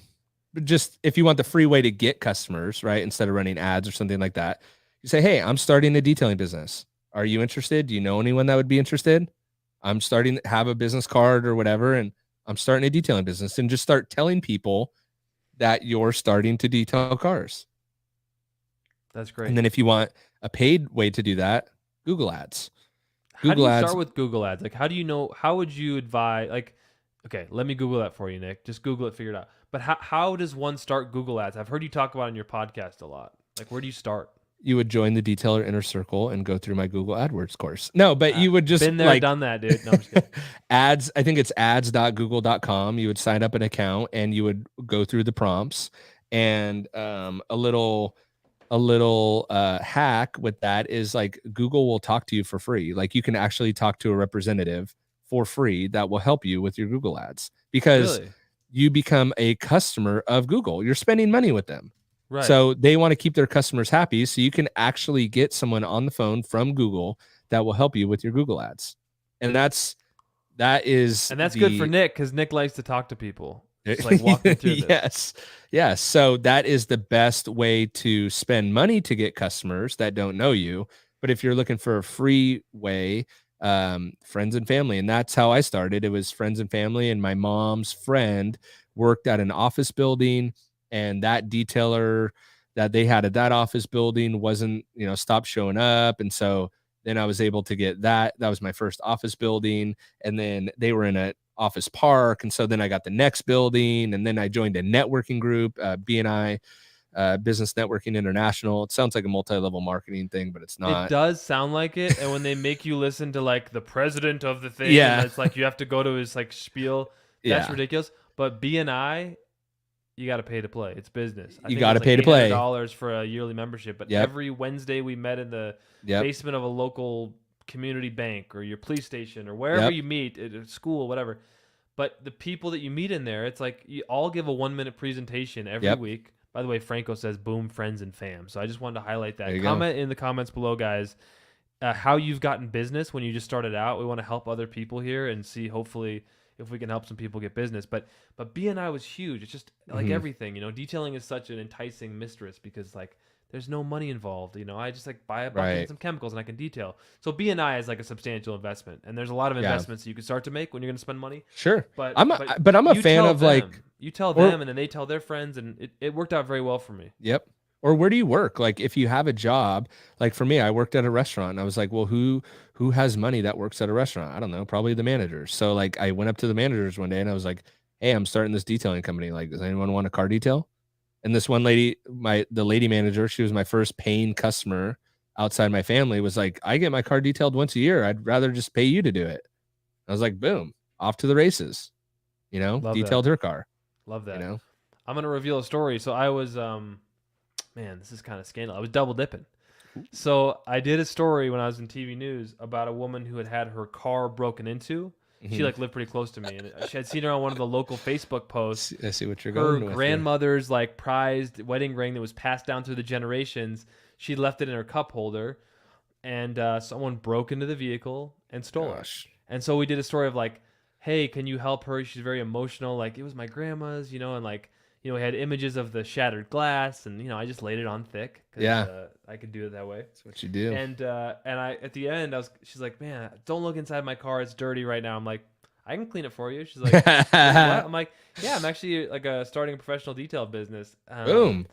But just if you want the free way to get customers, right? Instead of running ads or something like that, you say, hey, I'm starting a detailing business. Are you interested? Do you know anyone that would be interested? I'm starting to have a business card or whatever, and I'm starting a detailing business, and just start telling people that you're starting to detail cars. That's great. And then if you want a paid way to do that, Google ads. How do you start with Google ads? Like, how do you know, how would you advise, like, okay, let me Google that for you, Nick. Just Google it, figure it out. But how does one start Google ads? I've heard you talk about it in your podcast a lot. Like, where do you start? You would join the Detailer Inner Circle and go through my Google AdWords course. No, but you would just been there, done that, dude. No, I'm just kidding. Ads. I think it's ads.google.com. You would sign up an account and you would go through the prompts, and a little hack with that is like Google will talk to you for free. Like, you can actually talk to a representative for free that will help you with your Google ads, because you become a customer of Google. You're spending money with them. Right. So they want to keep their customers happy. So you can actually get someone on the phone from Google that will help you with your Google ads. And that's good for Nick, because Nick likes to talk to people. Just like walk me through this. Yes. Yes. So that is the best way to spend money to get customers that don't know you. But if you're looking for a free way, friends and family, and that's how I started. It was friends and family, and my mom's friend worked at an office building, and that detailer that they had at that office building wasn't, stopped showing up. And so then I was able to get that. That was my first office building. And then they were in a office park. And so then I got the next building, and then I joined a networking group, BNI, Business Networking International. It sounds like a multi-level marketing thing, but it's not. It does sound like it. And when they make you listen to like the president of the thing, Yeah. and it's like you have to go to his like spiel. That's ridiculous. But BNI, you got to pay to play. It's business. You got to pay to play. $800 for a yearly membership. But every Wednesday we met in the basement of a local community bank or your police station or wherever you meet at a school, whatever. But the people that you meet in there, it's like you all give a 1-minute presentation every week. By the way, Franco says, boom, friends and fam. So I just wanted to highlight that. Comment in the comments below, guys, how you've gotten business when you just started out. We want to help other people here and see, hopefully, if we can help some people get business. But BNI was huge. It's just like everything, detailing is such an enticing mistress because like there's no money involved. I just like buy a bucket and some chemicals and I can detail. So BNI is like a substantial investment, and there's a lot of investments you can start to make when you're going to spend money. Sure. But I'm a fan of like, you tell them and then they tell their friends, and it worked out very well for me. Yep. Or where do you work? Like if you have a job, like for me, I worked at a restaurant, and I was like, well, who has money that works at a restaurant? I don't know, probably the managers. So like I went up to the managers one day and I was like, hey, I'm starting this detailing company. Like, does anyone want a car detail? And this one lady, the lady manager, she was my first paying customer outside my family, was like, I get my car detailed once a year. I'd rather just pay you to do it. I was like, boom, off to the races, detailed her car. Love that. I'm going to reveal a story. So I was, man, this is kind of scandal. I was double dipping. So I did a story when I was in TV news about a woman who had her car broken into. She like lived pretty close to me, and she had seen her on one of the local Facebook posts. I see what you're going with. Her grandmother's like prized wedding ring that was passed down through the generations. She left it in her cup holder, and someone broke into the vehicle and stole it. And so we did a story of like, hey, can you help her? She's very emotional. Like, it was my grandma's, and like, we had images of the shattered glass, and I just laid it on thick. I could do it that way. That's what you do. And I at the end, she's like, man, don't look inside my car. It's dirty right now. I'm like, I can clean it for you. She's like, what? I'm like, yeah, I'm actually like starting a professional detail business. Boom.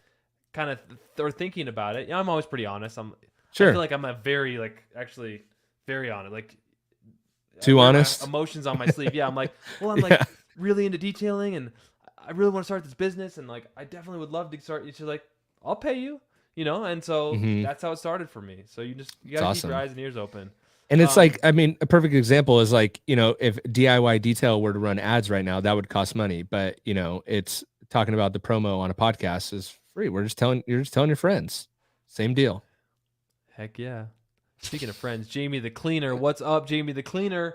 Kind of thinking about it. I'm always pretty honest. I Sure. feel like I'm a very actually very honest. Like too honest. Emotions on my sleeve. Yeah, I'm like, well, I'm like really into detailing, and I really want to start this business, and like I definitely would love to start. She's like, I'll pay you, and so that's how it started for me. So you gotta keep your eyes and ears open. And it's like, I mean, a perfect example is like, if DIY Detail were to run ads right now, that would cost money. But it's talking about the promo on a podcast is free. You're just telling your friends. Same deal. Heck yeah. Speaking of friends, Jamie the Cleaner. What's up, Jamie the Cleaner?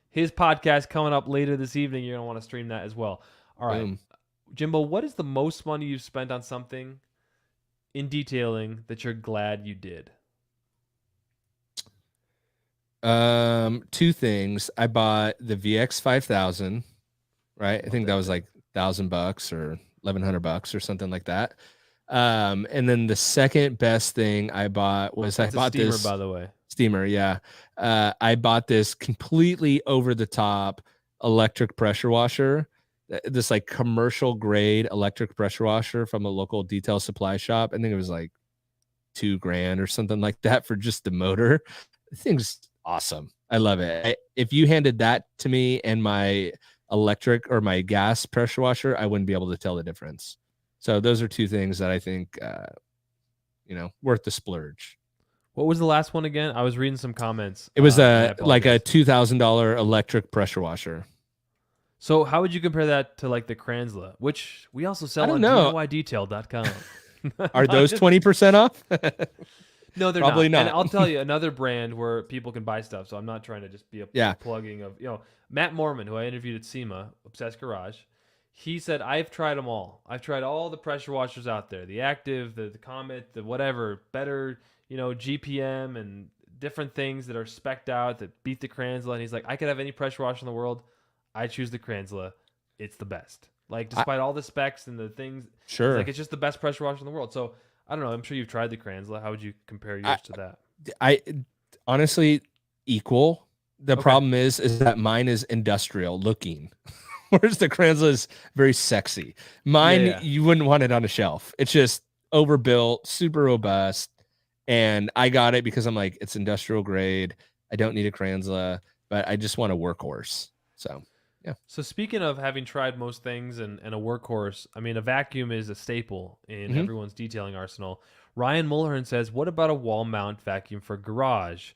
His podcast coming up later this evening. You're gonna want to stream that as well. All right. Boom. Jimbo, what is the most money you've spent on something in detailing that you're glad you did? Two things. I bought the VX 5000, right? I think that was like $1,000 or $1,100 or something like that. And then the second best thing I bought was That's a steamer, by the way. Steamer, yeah. I bought this completely over the top electric pressure washer. This like commercial grade electric pressure washer from a local detail supply shop. I think it was like $2,000 or something like that for just the motor. The thing's awesome. I love it. If you handed that to me and my electric or my gas pressure washer, I wouldn't be able to tell the difference. So those are two things that I think, worth the splurge. What was the last one again? I was reading some comments. It was like a $2,000 electric pressure washer. So how would you compare that to like the Kranzla, which we also sell on DIYdetail.com? Are those 20% off? No, they're probably not. And I'll tell you another brand where people can buy stuff. So I'm not trying to just be a plugging of, Matt Mormon, who I interviewed at SEMA, Obsessed Garage. He said, I've tried them all. I've tried all the pressure washers out there, the Active, the Comet, the whatever, better, GPM and different things that are spec'd out that beat the Kranzla. And he's like, I could have any pressure washer in the world. I choose the Kranzla. It's the best. Like despite all the specs and the things, Sure. it's just the best pressure washer in the world. So I don't know. I'm sure you've tried the Kranzla. How would you compare yours to that? I honestly equal. The Okay. problem is that mine is industrial looking, whereas the Kranzla is very sexy. Mine, Yeah. you wouldn't want it on a shelf. It's just overbuilt, super robust, and I got it because I'm like, it's industrial grade. I don't need a Kranzla, but I just want a workhorse. So, yeah. So speaking of having tried most things and a workhorse, I mean, a vacuum is a staple in everyone's detailing arsenal. Ryan Mulhern says, what about a wall mount vacuum for garage?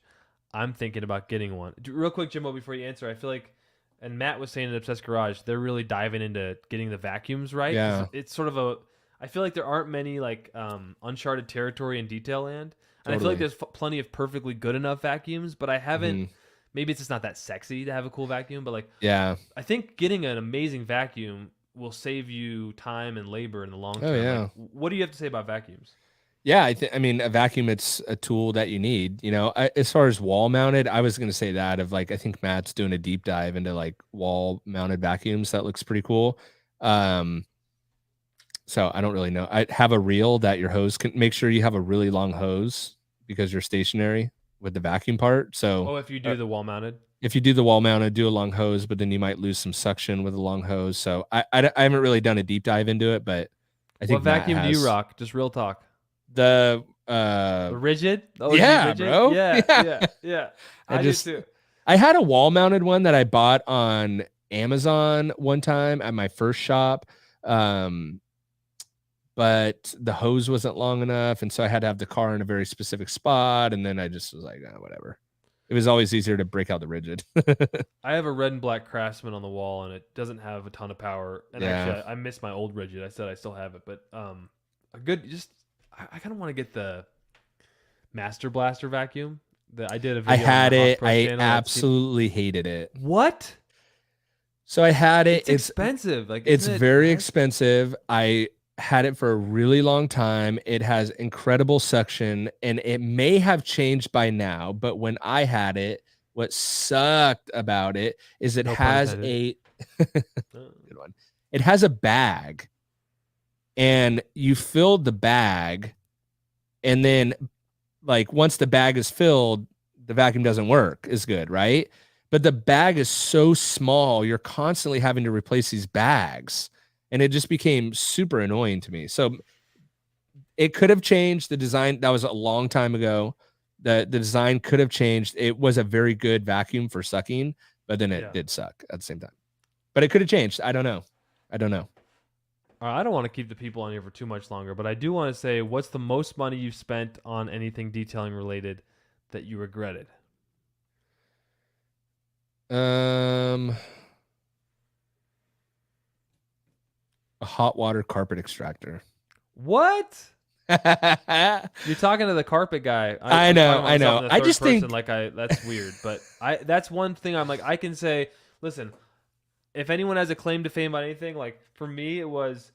I'm thinking about getting one. Real quick, Jimbo, before you answer, I feel like, and Matt was saying in Obsessed Garage, they're really diving into getting the vacuums right. Yeah. It's sort of I feel like there aren't many like uncharted territory in detail land. And I feel Totally. like there's plenty of perfectly good enough vacuums, but I haven't, maybe it's just not that sexy to have a cool vacuum, but like, Yeah. I think getting an amazing vacuum will save you time and labor in the long term. Oh, yeah. Like, what do you have to say about vacuums? Yeah, I mean, a vacuum, it's a tool that you need. You know, as far as wall mounted, I was going to say that of like, I think Matt's doing a deep dive into like wall mounted vacuums. That looks pretty cool. So I don't really know. I have a reel that your hose can make sure you have a really long hose because you're stationary with the vacuum part. So If you do the wall mounted. if you do the wall mounted, do a long hose, but then you might lose some suction with a long hose. So I haven't really done a deep dive into it, but I think What vacuum do you rock? Just real talk. The Rigid? Oh, yeah, rigid? bro. Yeah. I do too. I had a wall mounted one that I bought on Amazon one time at my first shop. But the hose wasn't long enough. And so I had to have the car in a very specific spot. And then I just was like, whatever. It was always easier to break out the rigid. I have a red and black Craftsman on the wall, and it doesn't have a ton of power. And actually, I miss my old rigid. I said I still have it, but a good I kind of want to get the Master Blaster vacuum. I did a video. I had on the it. Hawk Pro I channel. absolutely hated it. What? So I had it. It's expensive. Like it's isn't it very nice? expensive. I had it for a really long time. It has incredible suction, and it may have changed by now, but when I had it, what sucked about it is it No pun has intended. good one. It has a bag, and you filled the bag, and then like once the bag is filled, the vacuum doesn't work as good, right? But the bag is so small, you're constantly having to replace these bags. And it just became super annoying to me. So it could have changed the design. That was a long time ago. The design could have changed. It was a very good vacuum for sucking, but then it did suck at the same time. But it could have changed. I don't know. I don't want to keep the people on here for too much longer, but I do want to say, what's the most money you've spent on anything detailing related that you regretted? A hot water carpet extractor. What? You're talking to the carpet guy. I know. I just think that's weird, but that's one thing I'm like, I can say, listen, if anyone has a claim to fame on anything, like for me, it was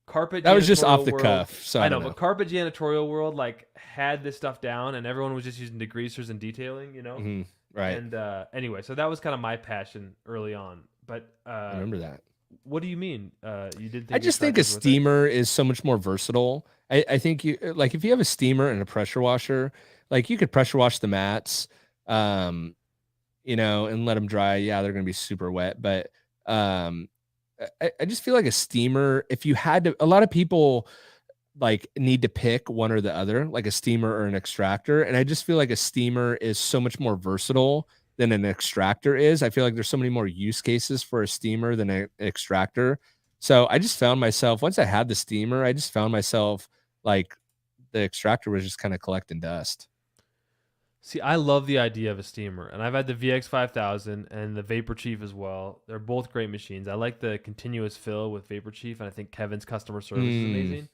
carpet. That was just off Janitorial the World. cuff. So I know, but carpet janitorial world like had this stuff down, and everyone was just using degreasers and detailing, you know. Mm-hmm. Right. And anyway, so that was kind of my passion early on. But I remember that. What do you mean? You did? I just think a steamer is so much more versatile. I think you like if you have a steamer and a pressure washer, like you could pressure wash the mats, you know, and let them dry. Yeah, they're gonna be super wet, but I just feel like a steamer. If you had to, a lot of people like need to pick one or the other, like a steamer or an extractor, and I just feel like a steamer is so much more versatile than an extractor is. I feel like there's so many more use cases for a steamer than an extractor. So I just found myself, once I had the steamer, I just found myself like the extractor was just kind of collecting dust. See, I love the idea of a steamer, and I've had the VX5000 and the Vapor Chief as well. They're both great machines. I like the continuous fill with Vapor Chief, and I think Kevin's customer service is amazing.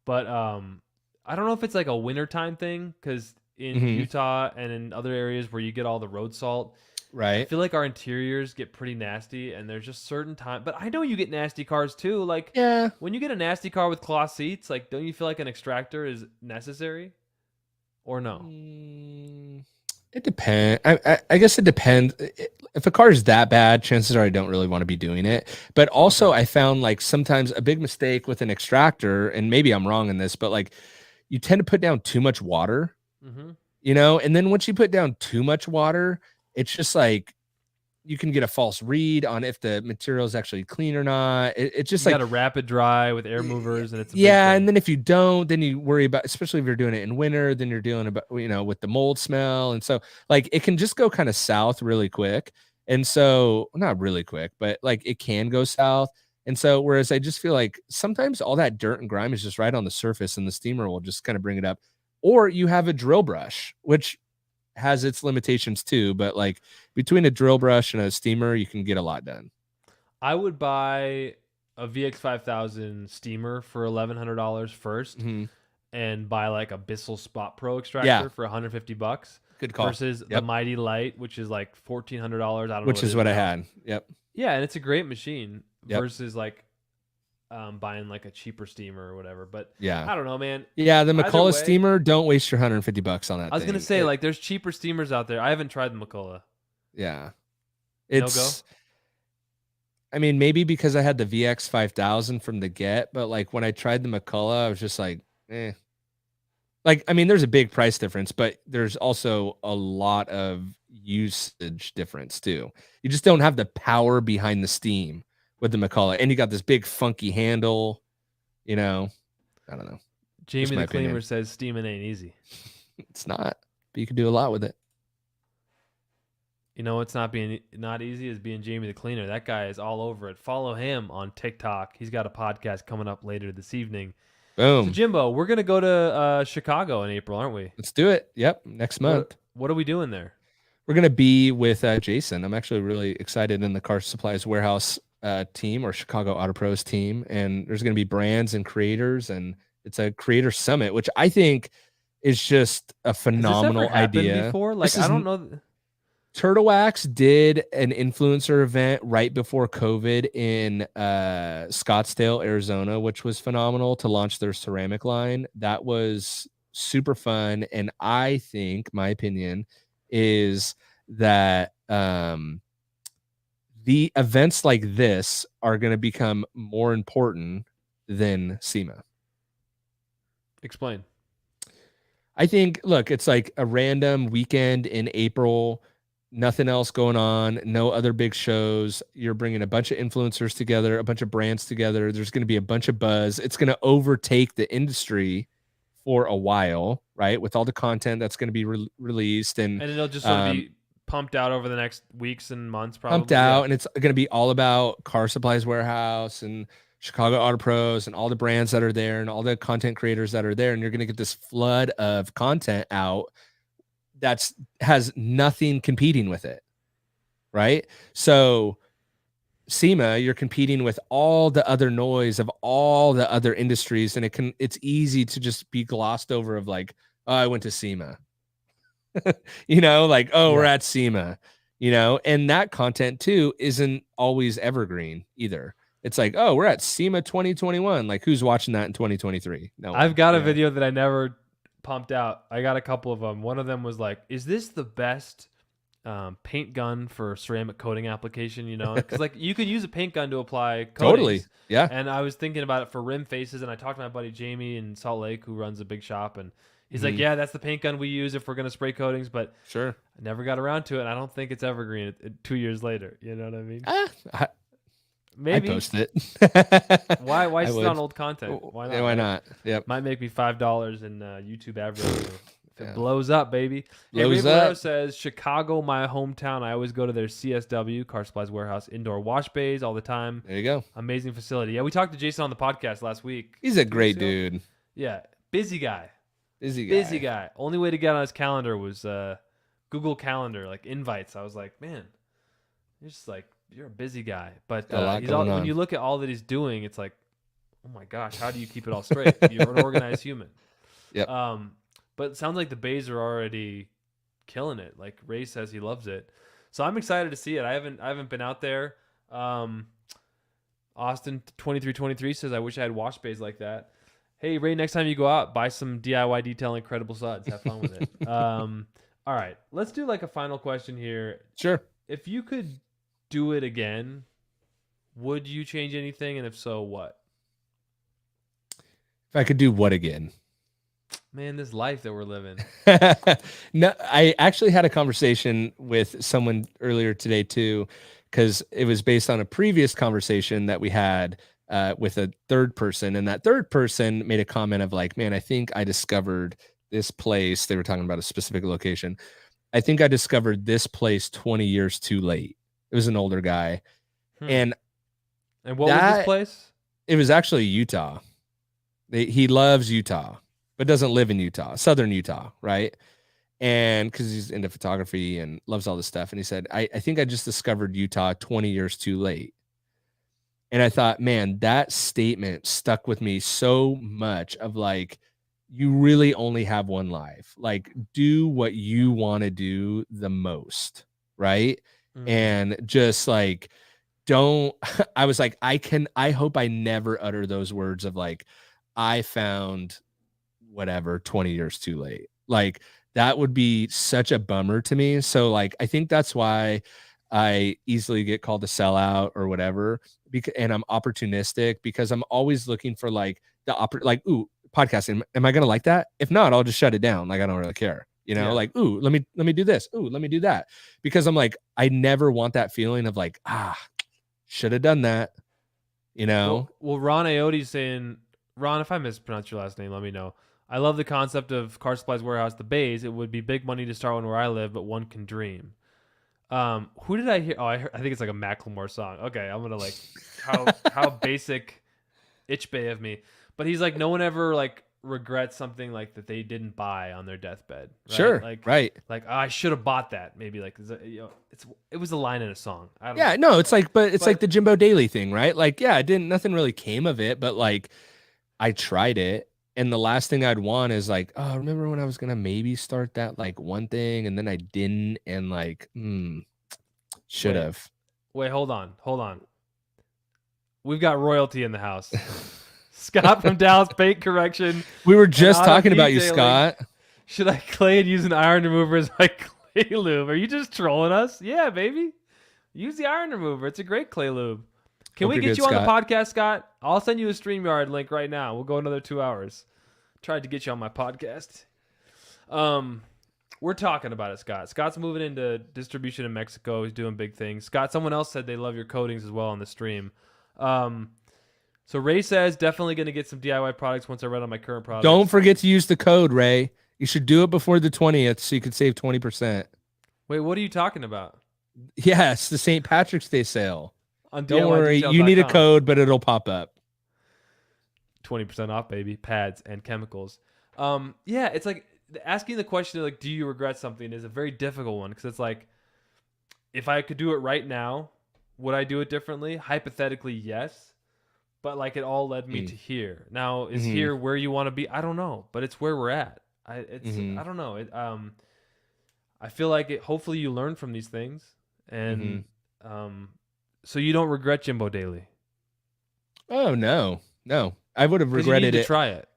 But I don't know if it's like a wintertime thing, because in Utah and in other areas where you get all the road salt, right? I feel like our interiors get pretty nasty, and there's just certain time. But I know you get nasty cars too. Like, yeah, when you get a nasty car with cloth seats, like, don't you feel like an extractor is necessary, or no? It depends. I guess it depends. If a car is that bad, chances are I don't really want to be doing it. But also, I found like sometimes a big mistake with an extractor, and maybe I'm wrong in this, but like you tend to put down too much water, and then once you put down too much water, it's just like you can get a false read on if the material is actually clean or not. It's just You like got a rapid dry with air movers, and it's a big yeah. thing. And then if you don't, then you worry about, especially if you're doing it in winter, then you're dealing about, with the mold smell. And so like it can just go kind of south really quick. And so not really quick, but like it can go south. And so, whereas I just feel like sometimes all that dirt and grime is just right on the surface and the steamer will just kind of bring it up. Or you have a drill brush, which has its limitations too. But like between a drill brush and a steamer, you can get a lot done. I would buy a VX5000 steamer for $1,100 first, and buy like a Bissell Spot Pro extractor for $150. Good call. Versus the Mighty Light, which is like $1,400. I don't know. Which is what I had. Yep. Yeah, and it's a great machine. Yep. Versus like buying like a cheaper steamer or whatever. But yeah, I don't know, man. Yeah, the Either McCullough way- steamer, don't waste your $150 on that. I was gonna say like there's cheaper steamers out there. I haven't tried the McCullough. Yeah, No it's. I mean, maybe because I had the VX5000 from the get, but like when I tried the McCullough, I was just like, eh. Like, I mean, there's a big price difference, but there's also a lot of usage difference too. You just don't have the power behind the steam with the McCullough, and you got this big funky handle. I don't know. Jamie my the Cleaner opinion. says steaming ain't easy. It's not, but you can do a lot with it. You know what's not easy is being Jamie the Cleaner. That guy is all over it. Follow him on TikTok. He's got a podcast coming up later this evening. Boom. So Jimbo, we're gonna go to Chicago in April, aren't we? Let's do it. Yep. Next month. What are we doing there? We're going to be with Jason. I'm actually really excited in the Car Supplies Warehouse team, or Chicago Auto Pros team. And there's going to be brands and creators, and it's a creator summit, which I think is just a phenomenal idea. Before? Like, I don't know. Turtle Wax did an influencer event right before COVID in Scottsdale, Arizona, which was phenomenal, to launch their ceramic line. That was super fun. And I think, my opinion is that the events like this are going to become more important than SEMA. Explain. I think, look, it's like a random weekend in April, nothing else going on, no other big shows. You're bringing a bunch of influencers together, a bunch of brands together. There's going to be a bunch of buzz. It's going to overtake the industry for a while, right? With all the content that's going to be released, and it'll just sort of be pumped out over the next weeks and months, probably. Pumped out, and it's going to be all about Car Supplies Warehouse and Chicago Auto Pros and all the brands that are there and all the content creators that are there, and you're going to get this flood of content out that's has nothing competing with it, right? So SEMA, you're competing with all the other noise of all the other industries, and it's easy to just be glossed over of like, oh, I went to SEMA. Like, oh, we're at SEMA, and that content too isn't always evergreen either. It's like, oh, we're at SEMA 2021. Like, who's watching that in 2023? No, I've got a video that I never pumped out. I got a couple of them. One of them was like, is this the best paint gun for ceramic coating application? Because like you could use a paint gun to apply coatings. Totally. Yeah. And I was thinking about it for rim faces, and I talked to my buddy Jamie in Salt Lake, who runs a big shop, and he's like, yeah, that's the paint gun we use if we're going to spray coatings, but sure, I never got around to it, and I don't think it's evergreen 2 years later. You know what I mean? Maybe. I post it. Why sit on old content? Why not? Yeah, why not? Yep. Might make me $5 in YouTube ad revenue. If it blows up, baby. Blows Ray up. says, Chicago, my hometown. I always go to their CSW, Car Supplies Warehouse, indoor wash bays all the time. There you go. Amazing facility. Yeah, we talked to Jason on the podcast last week. He's a great dude. Yeah, busy guy. Busy guy. Only way to get on his calendar was Google Calendar, like invites. I was like, man, you're a busy guy. But when you look at all that he's doing, it's like, oh my gosh, how do you keep it all straight? You're an organized human. Yep. But it sounds like the bays are already killing it. Like Ray says he loves it. So I'm excited to see it. I haven't been out there. Austin 2323 says, I wish I had wash bays like that. Hey Ray, next time you go out, buy some DIY detailing credible suds. Have fun with it. All right, let's do like a final question here. Sure. If you could do it again, would you change anything? And if so, what? If I could do what again? Man, this life that we're living. No, I actually had a conversation with someone earlier today too, because it was based on a previous conversation that we had with a third person. And that third person made a comment of like, man, I think I discovered this place. They were talking about a specific location. I think I discovered this place 20 years too late. It was an older guy. And what was this place? It was actually Utah. He loves Utah, but doesn't live in Utah, Southern Utah, right? And because he's into photography and loves all this stuff. And he said, I think I just discovered Utah 20 years too late. And I thought, man, that statement stuck with me so much of like, you really only have one life. Like, do what you want to do the most, right? And just like, don't, I was like, I hope I never utter those words of like, I found whatever 20 years too late. Like, that would be such a bummer to me. So like, I think that's why I easily get called a sellout or whatever, and I'm opportunistic because I'm always looking for like ooh, podcasting. Am I going to like that? If not, I'll just shut it down. Like, I don't really care, like, ooh, let me do this. Ooh, let me do that. Because I'm like, I never want that feeling of like, should have done that, Well, Ron Aoti's saying, Ron, if I mispronounce your last name, let me know. I love the concept of Car Supplies Warehouse, the Bays. It would be big money to start one where I live, but one can dream. Who did I hear? Oh, I think it's like a Macklemore song. Okay, I'm gonna like how basic itch bay of me. But he's like, no one ever like regrets something like that they didn't buy on their deathbed. Right? Sure, like, right. Like, I should have bought that. Maybe like it was a line in a song. I don't know. No, it's like, but it's like the Jimbo Daily thing, right? Like, yeah, nothing really came of it, but like, I tried it. And the last thing I'd want is like, oh, remember when I was going to maybe start that like one thing and then I didn't, and like, should have. Wait, hold on. We've got royalty in the house. Scott from Dallas Paint Correction. We were just talking about you, Scott. Should I clay and use an iron remover as my clay lube? Are you just trolling us? Yeah, baby. Use the iron remover. It's a great clay lube. Can we get you on the podcast, Scott? I'll send you a StreamYard link right now. We'll go another 2 hours. Tried to get you on my podcast. We're talking about it, Scott. Scott's moving into distribution in Mexico. He's doing big things. Scott, someone else said they love your coatings as well on the stream. So Ray says definitely going to get some DIY products once I run on my current products. Don't forget to use the code, Ray. You should do it before the 20th so you could save 20%. Wait, what are you talking about? Yes, the St. Patrick's Day sale. Don't worry, you need a code, but it'll pop up. 20% off, baby. Pads and chemicals. Yeah, it's like asking the question like, do you regret something is a very difficult one because it's like, if I could do it right now, would I do it differently? Hypothetically, yes. But like it all led me to here. Now, is here where you want to be? I don't know, but it's where we're at. I don't know. I feel like hopefully you learn from these things and so you don't regret Jimbo Daily. Oh no. I would have regretted it. Try it.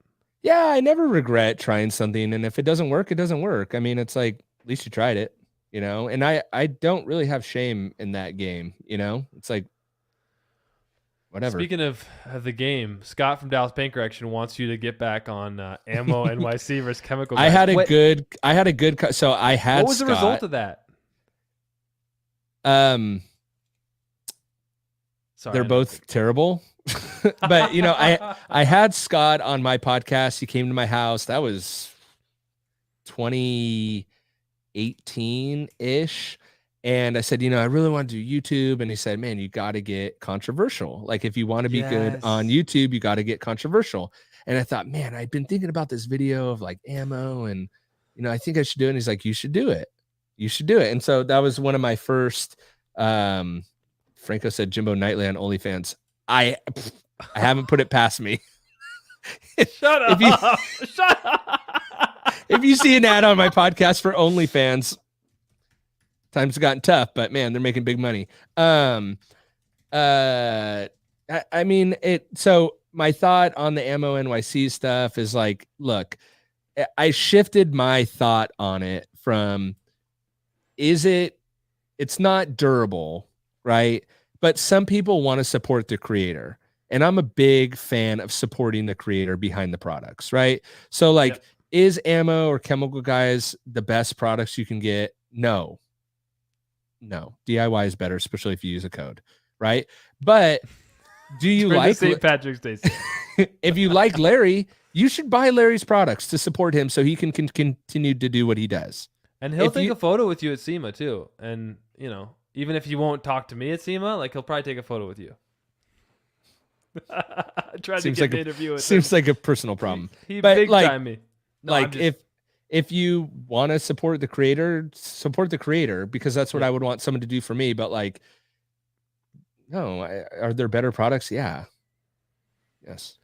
Yeah, I never regret trying something, and if it doesn't work, it doesn't work. I mean, it's like at least you tried it, And I don't really have shame in that game, It's like whatever. Speaking of the game, Scott from Dallas Paint Correction wants you to get back on Ammo NYC versus Chemical Guys. I had a good. So I had. What was the result of that? Sorry, they're both terrible. But I had Scott on my podcast. He came to my house. That was 2018-ish. And I said, I really want to do YouTube. And he said, man, you got to get controversial. Like if you want to be good on YouTube, you got to get controversial. And I thought, man, I've been thinking about this video of like ammo and, I think I should do it. And he's like, you should do it. You should do it. And so that was one of my first, Franco said Jimbo Nightly on OnlyFans. I haven't put it past me. Shut up. Shut up. If you see an ad on my podcast for OnlyFans, times have gotten tough, but man, they're making big money. I mean, so my thought on the Ammo NYC stuff is like, look, I shifted my thought on it from, it's not durable, right? But some people want to support the creator. And I'm a big fan of supporting the creator behind the products, right? So like, Yep. Is ammo or chemical guys the best products you can get? No. DIY is better, especially if you use a code, right? But do you like St. Patrick's Day? if you like Larry, you should buy Larry's products to support him so he can continue to do what he does. And he'll take a photo with you at SEMA too. And even if you won't talk to me at SEMA, like he'll probably take a photo with you. Tried to get an interview with him. Seems like a personal problem. He but big like, time me. No, like if you want to support the creator, because that's what I would want someone to do for me. But like, no, are there better products? Yeah. Yes.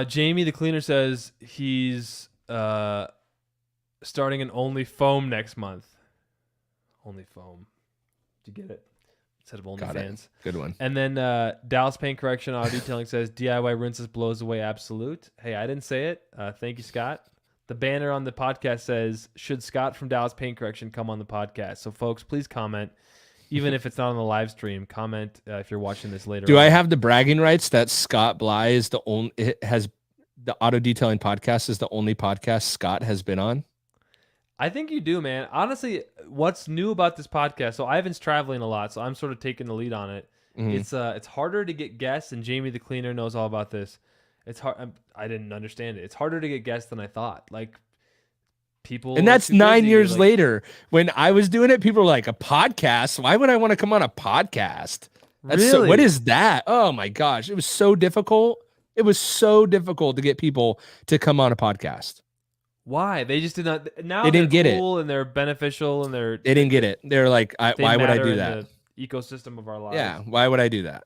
Jamie the cleaner says he's starting an Only Foam next month. Only Foam. Did you get it? Instead of OnlyFans. Good one. And then Dallas Paint Correction Auto Detailing says DIY rinses blows away absolute. Hey, I didn't say it. Thank you, Scott. The banner on the podcast says, should Scott from Dallas Paint Correction come on the podcast? So folks, please comment. Even if it's not on the live stream, comment if you're watching this later. Do I have the bragging rights that Scott Bly is the auto detailing podcast is the only podcast Scott has been on? I think you do, man. Honestly, what's new about this podcast? So Ivan's traveling a lot, so I'm sort of taking the lead on it. Mm-hmm. It's harder to get guests, and Jamie the cleaner knows all about this. It's hard. I didn't understand it. It's harder to get guests than I thought. Like people, and that's 9 years later. When I was doing it, people were like, "A podcast? Why would I want to come on a podcast?" Really? What is that? Oh my gosh, it was so difficult. It was so difficult to get people to come on a podcast. Why? They just did not. Now they didn't get cool and they're beneficial and they didn't get it. They're like, why would I do that? The ecosystem of our lives. Yeah, why would I do that?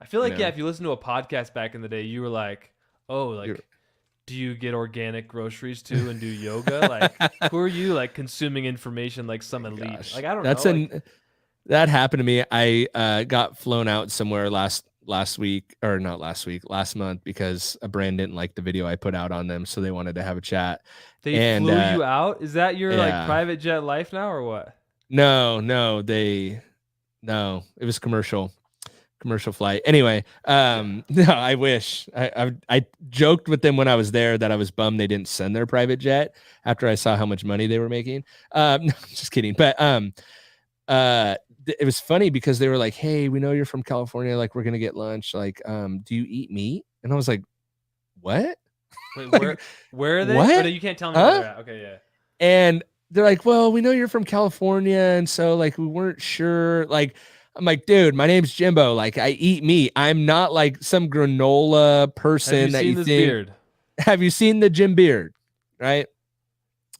I feel like if you listen to a podcast back in the day, you were like, oh, like, do you get organic groceries too and do yoga? Like, who are you like consuming information like some elite? Gosh. Like, I don't know. That happened to me. I got flown out somewhere last month because a brand didn't like the video I put out on them, so they wanted to have a chat. They flew you out? Is that your like private jet life now or what? No, it was commercial flight. Anyway, no, I wish. I joked with them when I was there that I was bummed they didn't send their private jet after I saw how much money they were making. No, just kidding. But it was funny because they were like, "Hey, we know you're from California. Like, we're gonna get lunch. Like, do you eat meat?" And I was like, "What? Wait, like, where are they? What? Oh, no, you can't tell me where they're at. Okay, yeah." And they're like, "Well, we know you're from California, and so like we weren't sure." Like, I'm like, "Dude, my name's Jimbo. Like, I eat meat. I'm not like some granola person that you think." Beard? Have you seen the Jim Beard? Right.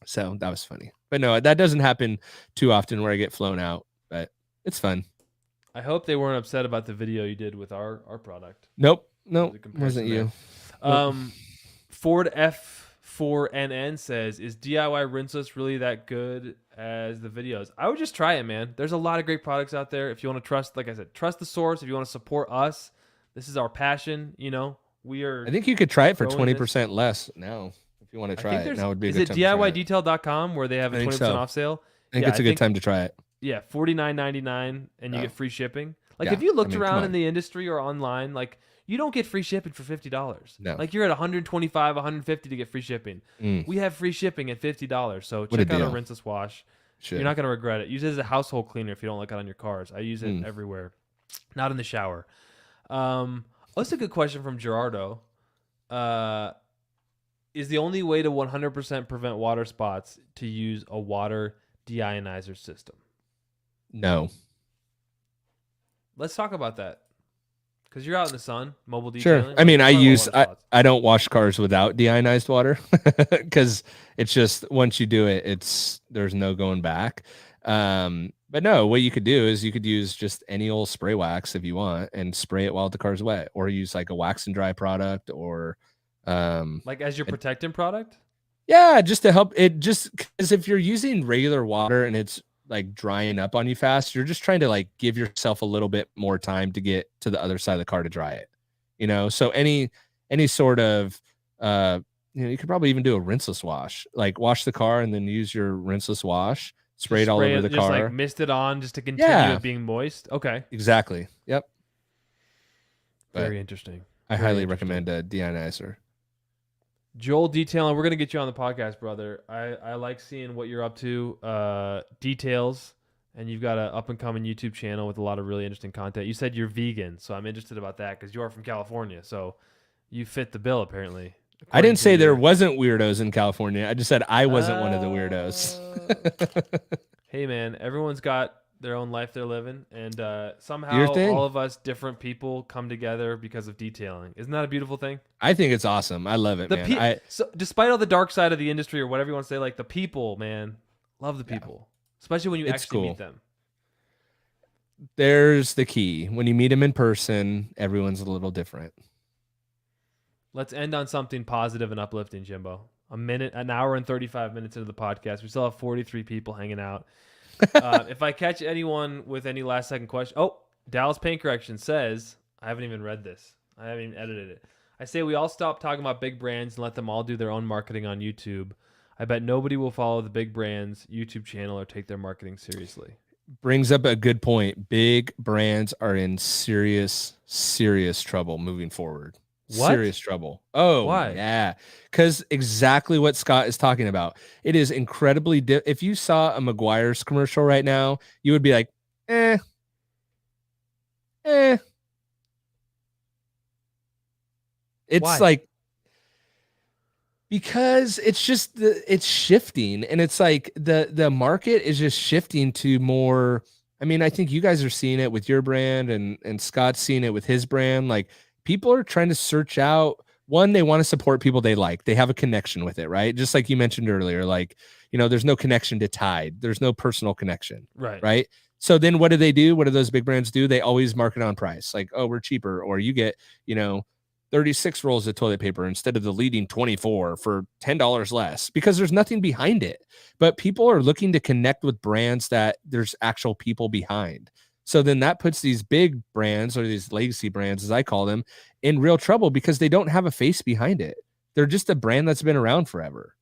So that was funny, but no, that doesn't happen too often where I get flown out. But it's fun. I hope they weren't upset about the video you did with our product. Nope, wasn't you. Ford F4NN says, "Is DIY rinseless really that good as the videos?" I would just try it, man. There's a lot of great products out there. If you want to trust, like I said, trust the source. If you want to support us, this is our passion. We are. I think you could try it for 20% less now. If you want to try it, now would be a good time. Is it DIYdetail.com where they have a 20% off sale? I think it's a good time to try it. Yeah, $49.99 and you get free shipping. Like if you looked around in the industry or online, like you don't get free shipping for $50. No. Like you're at $125, $150 to get free shipping. We have free shipping at $50. So check out our rinseless wash. You're not going to regret it. Use it as a household cleaner if you don't like it on your cars. I use it everywhere. Not in the shower. That's a good question from Gerardo. Is the only way to 100% prevent water spots to use a water deionizer system? No. Let's talk about that. Because you're out in the sun, mobile detailing. Sure. I mean, I don't wash cars without deionized water because it's just once you do it, there's no going back. But no, what you could do is you could use just any old spray wax if you want and spray it while the car's wet, or use like a wax and dry product, or like as your protectant product. Yeah, just to help it. Just because if you're using regular water and it's like drying up on you fast, you're just trying to like give yourself a little bit more time to get to the other side of the car to dry it, so any sort of you could probably even do a rinseless wash, like wash the car and then use your rinseless wash, spray it all over the just car. Like mist it on just to continue it being moist. Okay. Exactly. Yep. Very interesting. I highly recommend a deionizer. Joel Detailing, we're going to get you on the podcast, brother. I like seeing what you're up to. Details, and you've got an up-and-coming YouTube channel with a lot of really interesting content. You said you're vegan, so I'm interested about that because you are from California, so you fit the bill, apparently. I didn't say there wasn't weirdos in California. I just said I wasn't one of the weirdos. Hey, man, everyone's got their own life they're living, and somehow all of us different people come together because of detailing. Isn't that a beautiful thing? I think it's awesome. I love it, man. So despite all the dark side of the industry or whatever you want to say, like the people, man, love the people, especially when you actually meet them. There's the key. When you meet them in person, everyone's a little different. Let's end on something positive and uplifting, Jimbo. An hour and 35 minutes into the podcast. We still have 43 people hanging out. If I catch anyone with any last second question, Dallas Paint Correction says, I haven't even read this. I haven't even edited it. I say we all stop talking about big brands and let them all do their own marketing on YouTube. I bet nobody will follow the big brands' YouTube channel or take their marketing seriously. Brings up a good point. Big brands are in serious, serious trouble moving forward. What? Serious trouble. Oh, why? Yeah. Because exactly what Scott is talking about. It is incredibly if you saw a McGuire's commercial right now, you would be like, eh. It's why? like, because it's just it's shifting, and it's like the market is just shifting to more. I mean, I think you guys are seeing it with your brand, and Scott's seeing it with his brand. Like, people are trying to search out, one, they want to support people they like. They have a connection with it, right? Just like you mentioned earlier, like, there's no connection to Tide. There's no personal connection. Right. So then what do? What do those big brands do? They always market on price. Like, oh, we're cheaper. Or you get, 36 rolls of toilet paper instead of the leading 24 for $10 less, because there's nothing behind it. But people are looking to connect with brands that there's actual people behind. So then that puts these big brands, or these legacy brands, as I call them, in real trouble because they don't have a face behind it. They're just a brand that's been around forever.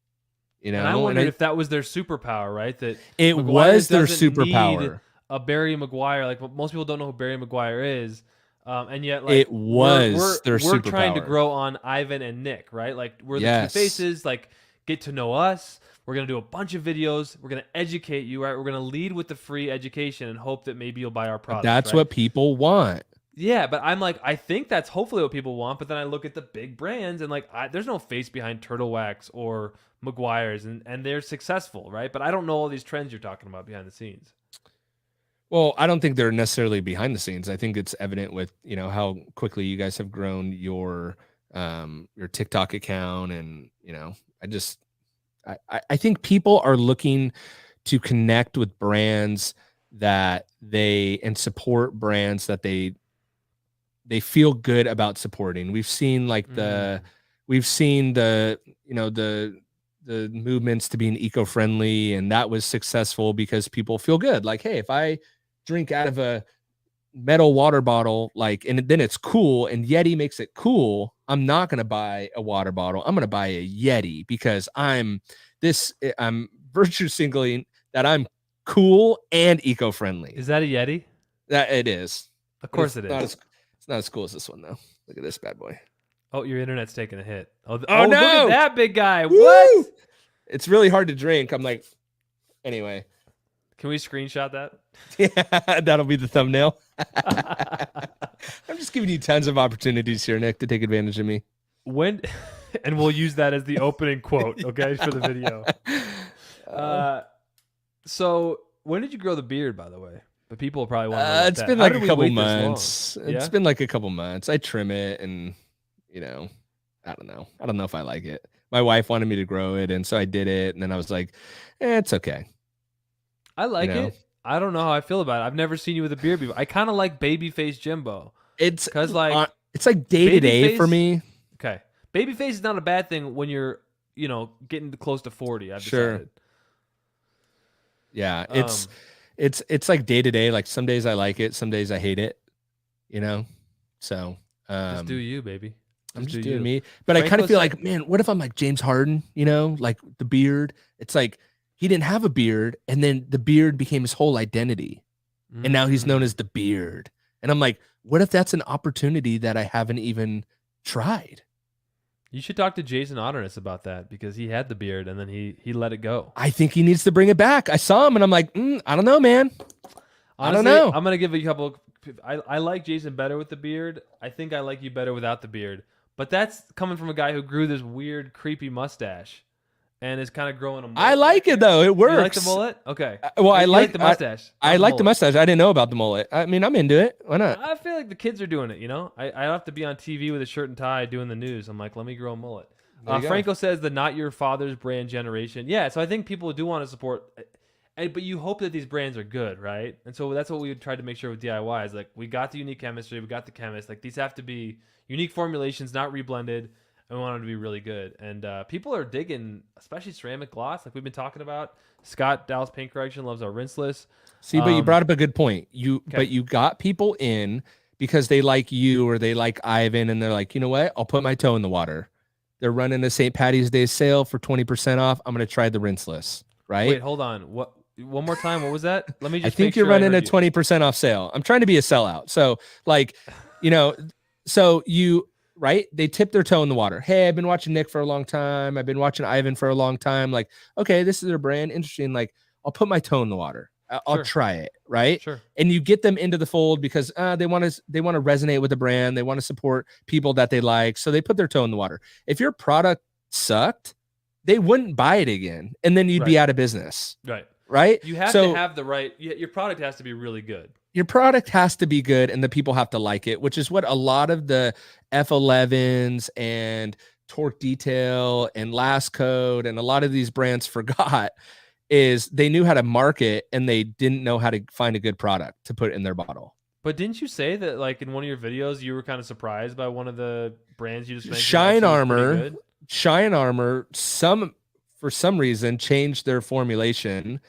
And I wondered if that was their superpower, right? That it was their superpower. A Barry Maguire, like, most people don't know who Barry Maguire is, and yet, like, it was their superpower. We're trying to grow on Ivan and Nick, right? Like, we're the two faces. Like, get to know us. We're going to do a bunch of videos. We're going to educate you, right? We're going to lead with the free education and hope that maybe you'll buy our product. That's what people want. Yeah, but I'm like, I think that's hopefully what people want. But then I look at the big brands and, like, there's no face behind Turtle Wax or Maguire's, and they're successful, right? But I don't know all these trends you're talking about behind the scenes. Well, I don't think they're necessarily behind the scenes. I think it's evident with, how quickly you guys have grown your TikTok account. And, I think people are looking to connect with brands and support brands that they feel good about supporting. We've seen the movements to being eco-friendly, and that was successful because people feel good. Like, hey, if I drink out of a metal water bottle, and then it's cool, and Yeti makes it cool, I'm not going to buy a water bottle. I'm going to buy a Yeti because I'm virtue signaling that I'm cool and eco-friendly. Is that a Yeti? That it is. Of course it is. It's not as cool as this one, though. Look at this bad boy. Oh, your internet's taking a hit. Oh no! Look at that big guy. Woo! What? It's really hard to drink. I'm like, anyway. Can we screenshot that? Yeah, that'll be the thumbnail. I'm just giving you tons of opportunities here, Nick, to take advantage of me. And we'll use that as the opening quote, okay, for the video. So when did you grow the beard, by the way? But people probably want to know it's been like a couple months. It's been like a couple months. I trim it, and I don't know. I don't know if I like it. My wife wanted me to grow it, and so I did it, and then I was like, it's okay. I like it. I don't know how I feel about it. I've never seen you with a beard before. I kind of like babyface Jimbo. It's because it's like day to day for me. Okay, babyface is not a bad thing when you're getting close to 40. I've decided. Yeah, it's like day to day. Like, some days I like it, some days I hate it. So just do you, baby. I'm just do doing you. me. But I kind Franco of feel said- like, man, what if I'm like James Harden, you know, like the beard? It's like he didn't have a beard, and then the beard became his whole identity. And now he's known as the beard. And I'm like, what if that's an opportunity that I haven't even tried? You should talk to Jason Otterness about that because he had the beard and then he let it go. I think he needs to bring it back. I saw him and I'm like, I don't know, man. Honestly, I don't know. I'm gonna give you a couple. I like Jason better with the beard. I think I like you better without the beard. But that's coming from a guy who grew this weird, creepy mustache, and is kind of growing a mullet. I like it though. It works. You like the mullet? Okay. Well, I You like the mustache. I like the mustache. I didn't know about the mullet. I mean, I'm into it. Why not? I feel like the kids are doing it. You know, I have to be on TV with a shirt and tie doing the news. I'm like, let me grow a mullet. There you go. Franco says the not your father's brand generation. Yeah, so I think people do want to support. But you hope that these brands are good, right? And so that's what we tried to make sure with DIY is like we got the unique chemistry, we got the chemist. Like these have to be unique formulations, not reblended, and we want them to be really good. And people are digging, especially ceramic gloss, like we've been talking about. Scott, Dallas Paint Correction, loves our rinseless. See, but you brought up a good point. But you got people in because they like you or they like Ivan, and they're like, you know what? I'll put my toe in the water. They're running a St. Patty's Day sale for 20% off. I'm going to try the rinseless, right? Wait, hold on. What? One more time. What was that? Let me just. I think you're running a 20% off sale. I'm trying to be a sellout. So like, you know, right? They tip their toe in the water. Hey, I've been watching Nick for a long time. I've been watching Ivan for a long time. Like, okay, this is their brand. Interesting. Like, I'll put my toe in the water. I'll try it. Right. Sure. And you get them into the fold because they want to resonate with the brand. They want to support people that they like. So they put their toe in the water. If your product sucked, they wouldn't buy it again. And then you'd be out of business. Right. Right. You have to have the right. Your product has to be really good. Your product has to be good and the people have to like it, which is what a lot of the F11s and Torque Detail and Last Code and a lot of these brands forgot is they knew how to market and they didn't know how to find a good product to put in their bottle. But didn't you say that like in one of your videos you were kind of surprised by one of the brands you just mentioned? Shine Armor, for some reason changed their formulation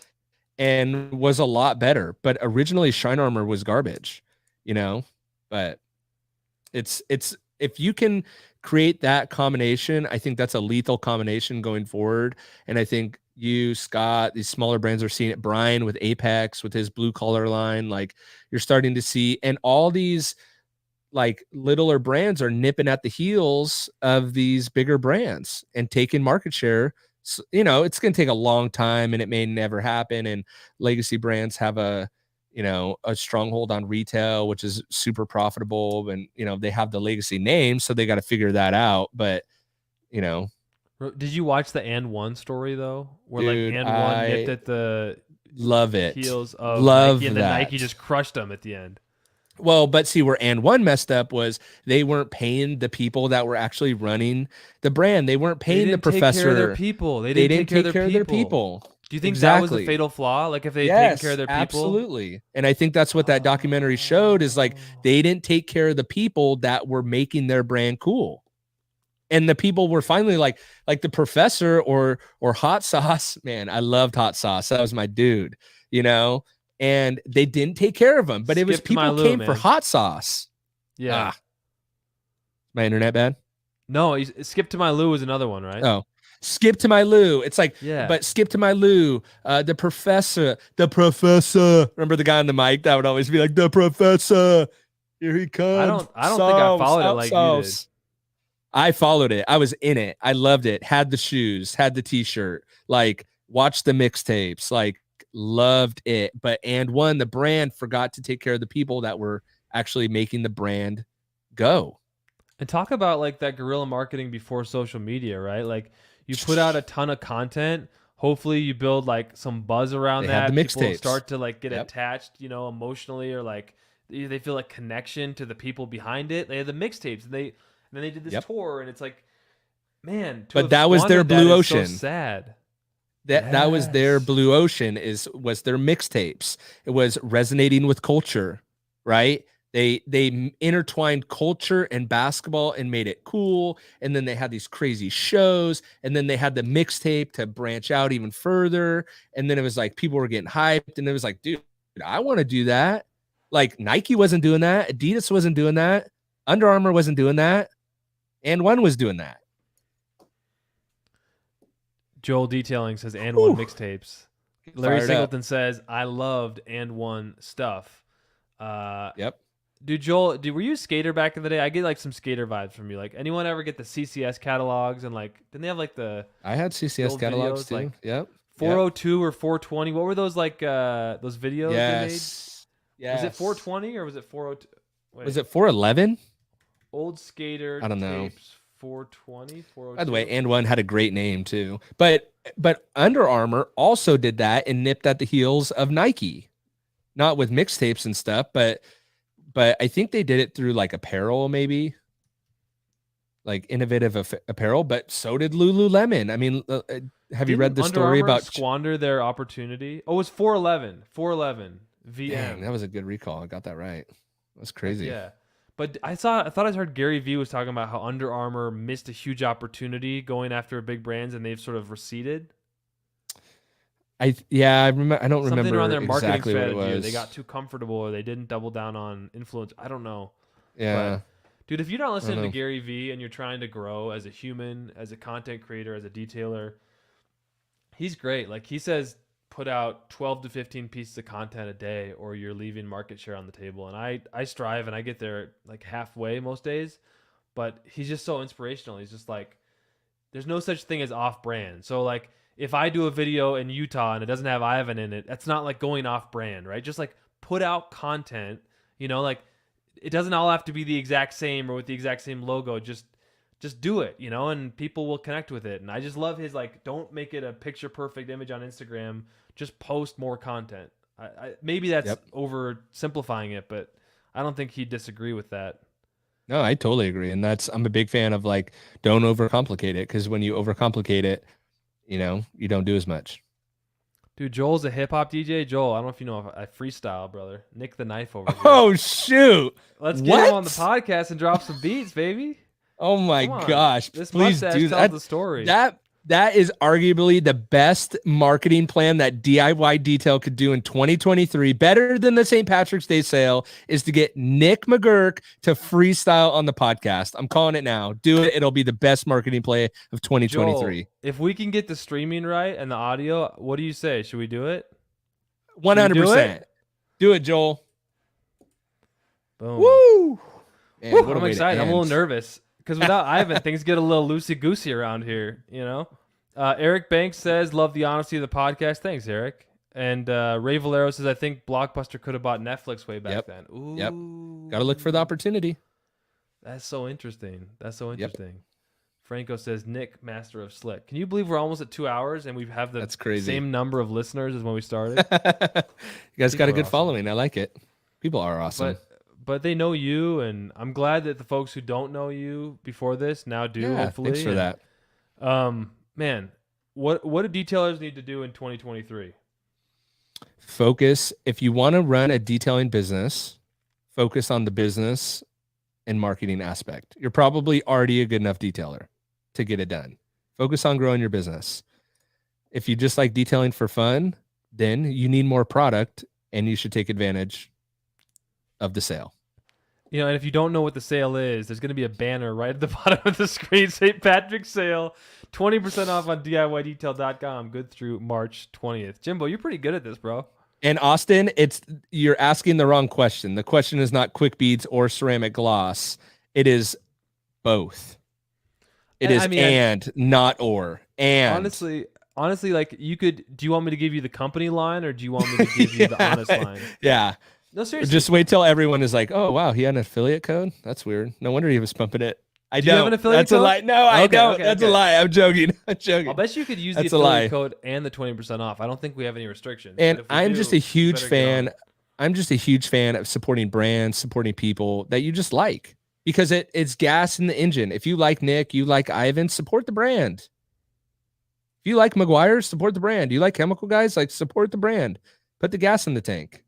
and was a lot better, but originally Shine Armor was garbage, you know. But it's if you can create that combination, I think that's a lethal combination going forward. And I think you, Scott, these smaller brands are seeing it. Brian with Apex with his blue collar line, like you're starting to see, and all these like littler brands are nipping at the heels of these bigger brands and taking market share. So, you know, it's going to take a long time and it may never happen. And legacy brands have a stronghold on retail, which is super profitable. And, you know, they have the legacy name, so they got to figure that out. But, you know. Did you watch the And One story though? Where dude, like And One nipped at the heels of Nike and then Nike just crushed them at the end. Well, but see where And One messed up was they weren't paying the people that were actually running the brand. They weren't paying the professor. Take care of their people. They didn't take care of their people. Do you think that was the fatal flaw? Like if they take care of their people? Absolutely. And I think that's what that documentary showed is like they didn't take care of the people that were making their brand cool. And the people were finally like the professor or Hot Sauce. Man, I loved Hot Sauce. That was my dude, you know. And they didn't take care of them, but it was people came for Hot Sauce. Yeah. My internet bad? No, Skip to My Lou was another one, right? Oh, Skip to My Lou. It's like, but Skip to My Lou, the professor. Remember the guy on the mic that would always be like, the professor, here he comes. I don't think I followed it like you did. I followed it. I was in it. I loved it. Had the shoes, had the t-shirt, like watched the mixtapes, like loved it. But And One, the brand forgot to take care of the people that were actually making the brand go. And talk about like that guerrilla marketing before social media, right? Like you put out a ton of content. Hopefully you build like some buzz around that. The people mixtapes start to like get attached, you know, emotionally, or like they feel like connection to the people behind it. They had the mixtapes, and then they did this tour, and it's like, man. But that was their blue ocean. So sad. That was their blue ocean. Was their mixtapes. It was resonating with culture, right? They intertwined culture and basketball and made it cool. And then they had these crazy shows. And then they had the mixtape to branch out even further. And then it was like people were getting hyped. And it was like, dude, I want to do that. Like Nike wasn't doing that. Adidas wasn't doing that. Under Armour wasn't doing that. And one was doing that. Joel Detailing says and one mixtapes. Larry Fired Singleton says I loved and one stuff. Yep. Dude, Joel, were you a skater back in the day? I get like some skater vibes from you. Like, anyone ever get the CCS catalogs and like, didn't they have like the? I had CCS old catalogs videos, too. like, Yep. 402 or 420. What were those like? Those videos they made? Yes. Was it 420 or was it 402? Wait, Was it 411? old skater? I don't know. Tapes, 420, 402. By the way, and one had a great name too. But Under Armour also did that and nipped at the heels of Nike. Not with mixtapes and stuff, but I think they did it through like apparel, maybe like innovative apparel. But so did Lululemon. I mean, have you read the Under story Armour about squander their opportunity? Oh, it was 411. 411 VM. Dang, that was a good recall. I got that right. That's crazy. Yeah. But I thought I heard Gary Vee was talking about how Under Armour missed a huge opportunity going after big brands and they've sort of receded. I remember. I don't Something remember around their marketing exactly what it strategy. Or was. they got too comfortable or they didn't double down on influence. I don't know. Yeah. But, dude, if you're not listening to know. Gary Vee and you're trying to grow as a human, as a content creator, as a detailer, he's great. Like he says, put out 12 to 15 pieces of content a day or you're leaving market share on the table. And I strive and I get there like halfway most days, but he's just so inspirational. He's just like, there's no such thing as off brand. So like if I do a video in Utah and it doesn't have Ivan in it, that's not like going off brand, right? Just like put out content, like it doesn't all have to be the exact same or with the exact same logo. Just do it, and people will connect with it. And I just love his like, don't make it a picture perfect image on Instagram. Just post more content. I maybe that's oversimplifying it, but I don't think he'd disagree with that. No, I totally agree. And I'm a big fan of like, don't overcomplicate it. Cause when you overcomplicate it, you don't do as much. Dude, Joel's a hip hop DJ. Joel, I don't know if you know, I freestyle, brother. Nick the Knife over here. Oh shoot. Let's get him on the podcast and drop some beats, baby. Oh my gosh. This please mustache do tells that. the story. That is arguably the best marketing plan that DIY Detail could do in 2023. Better than the St. Patrick's Day sale is to get Nick McGurk to freestyle on the podcast. I'm calling it now. Do it. It'll be the best marketing play of 2023. Joel, if we can get the streaming right and the audio, what do you say? Should we do it? 100%. Do it, Joel. Boom. Woo! Man, I'm excited. I'm a little nervous. Because without Ivan, things get a little loosey-goosey around here, Eric Banks says, love the honesty of the podcast. Thanks, Eric. And Ray Valero says, I think Blockbuster could have bought Netflix way back then. Ooh. Yep. Got to look for the opportunity. That's so interesting. Franco says, Nick, master of slick. Can you believe we're almost at 2 hours and we have the same number of listeners as when we started? You guys got a good following. I like it. People are awesome. But they know you, and I'm glad that the folks who don't know you before this now do, hopefully. Thanks for that. Man, what do detailers need to do in 2023? Focus. If you want to run a detailing business, focus on the business and marketing aspect. You're probably already a good enough detailer to get it done. Focus on growing your business. If you just like detailing for fun, then you need more product, and you should take advantage of the sale. And if you don't know what the sale is, there's going to be a banner right at the bottom of the screen. St. Patrick's sale, 20% off on DIYdetail.com, good through March 20th. Jimbo, you're pretty good at this, bro. And Austin, you're asking the wrong question. The question is not quick beads or ceramic gloss. It is both. It is not or. And honestly, like do you want me to give you the company line or do you want me to give you the honest line? Yeah. No, seriously. Just wait till everyone is like, oh, wow, he had an affiliate code? That's weird. No wonder he was pumping it. Do you have an affiliate That's code? a lie. No, I don't. That's a lie. I'm joking. I'll bet you could use the affiliate code and the 20% off. I don't think we have any restrictions. And I'm just a huge fan. I'm just a huge fan of supporting brands, supporting people that you just like, because it's gas in the engine. If you like Nick, you like Ivan, support the brand. If you like McGuire, support the brand. You like Chemical Guys, like support the brand. Put the gas in the tank,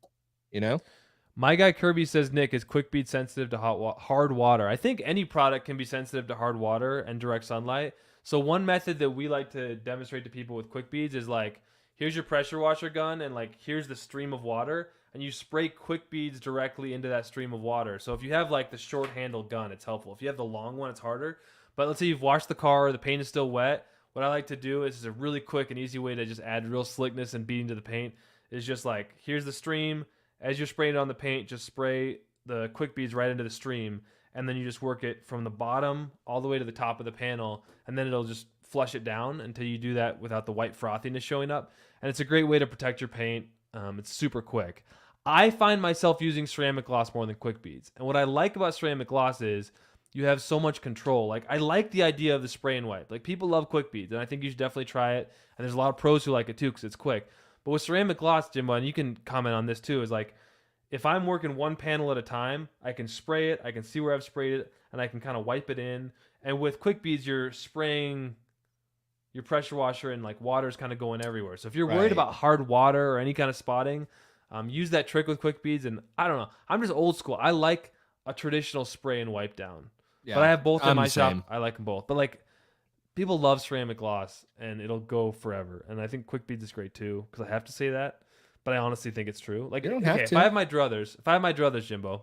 My guy Kirby says, Nick, is quick bead sensitive to hard water? I think any product can be sensitive to hard water and direct sunlight. So one method that we like to demonstrate to people with quick beads is like, here's your pressure washer gun and like, here's the stream of water, and you spray quick beads directly into that stream of water. So if you have like the short handle gun, it's helpful. If you have the long one, it's harder. But let's say you've washed the car, the paint is still wet. What I like to do is a really quick and easy way to just add real slickness and beading to the paint is just like, here's the stream. As you're spraying it on the paint, just spray the quick beads right into the stream, and then you just work it from the bottom all the way to the top of the panel, and then it'll just flush it down until you do that without the white frothiness showing up. And it's a great way to protect your paint. It's super quick. I find myself using ceramic gloss more than quick beads. And what I like about ceramic gloss is you have so much control. Like, I like the idea of the spray and wipe. Like, people love quick beads, and I think you should definitely try it. And there's a lot of pros who like it too because it's quick. But with ceramic gloss, Jimbo, and you can comment on this too, is like, if I'm working one panel at a time, I can spray it, I can see where I've sprayed it, and I can kind of wipe it in. And with quick beads, you're spraying your pressure washer and like water's kind of going everywhere. So if you're worried about hard water or any kind of spotting, use that trick with quick beads. And I don't know, I'm just old school. I like a traditional spray and wipe down. Yeah, but I have both in my shop. I like them both. But like, people love ceramic gloss and it'll go forever. And I think quick beads is great too, because I have to say that. But I honestly think it's true. Like, you don't have to. If I have my druthers, Jimbo,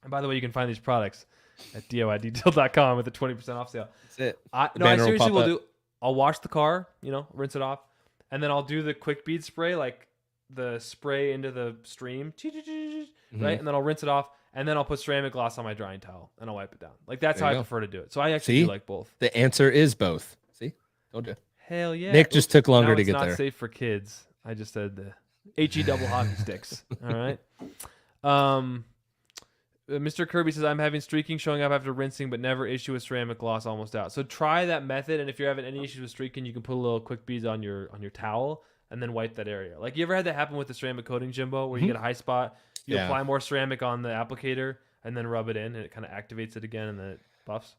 and by the way, you can find these products at DIYdetail.com with a 20% off sale. That's it. I seriously will do. I'll wash the car, rinse it off, and then I'll do the quick bead spray, like the spray into the stream, right? And then I'll rinse it off, and then I'll put ceramic gloss on my drying towel, and I'll wipe it down. Like, that's how I prefer to do it. So I actually do like both. The answer is both. See? Told you. Hell yeah. Nick just took longer to get there. It's not safe for kids. I just said the HE double hockey sticks. All right. Mr. Kirby says, I'm having streaking showing up after rinsing, but never issue with ceramic gloss almost out. So try that method, and if you're having any issues with streaking, you can put a little quick beads on your towel and then wipe that area. Like, you ever had that happen with the ceramic coating, Jimbo, where you get a high spot, you apply more ceramic on the applicator, and then rub it in, and it kind of activates it again, and then it buffs?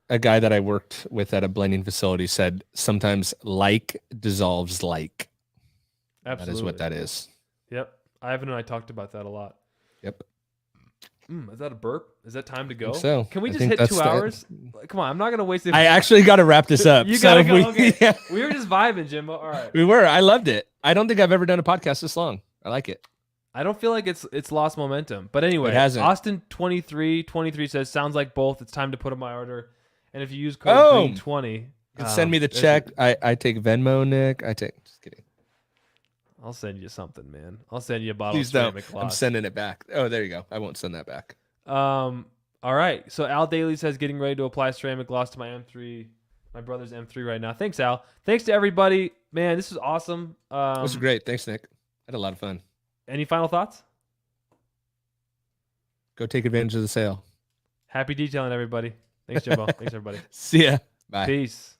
A guy that I worked with at a blending facility said sometimes like dissolves like. Absolutely. That is what that is. Yep. Ivan and I talked about that a lot. Yep. Is that a burp? Is that time to go? So can we just hit 2 hours? Come on, I'm not gonna waste it. I actually got to wrap this up. You gotta go. Okay. Yeah. We were just vibing, Jimbo. All right. We were. I loved it. I don't think I've ever done a podcast this long. I like it. I don't feel like it's lost momentum. But anyway, it hasn't. Austin 23 says, sounds like both. It's time to put on my order. And if you use code GREEN20, you can send me the check. I take Venmo, Nick. Just kidding. I'll send you something, man. I'll send you a bottle Please of ceramic don't. gloss. I'm sending it back. Oh, there you go. I won't send that back. All right. So Al Daly says, getting ready to apply ceramic gloss to my M3, my brother's M3 right now. Thanks, Al. Thanks to everybody. Man, this was awesome. This was great. Thanks, Nick. I had a lot of fun. Any final thoughts? Go take advantage of the sale. Happy detailing, everybody. Thanks, Jimbo. Thanks, everybody. See ya. Bye. Peace.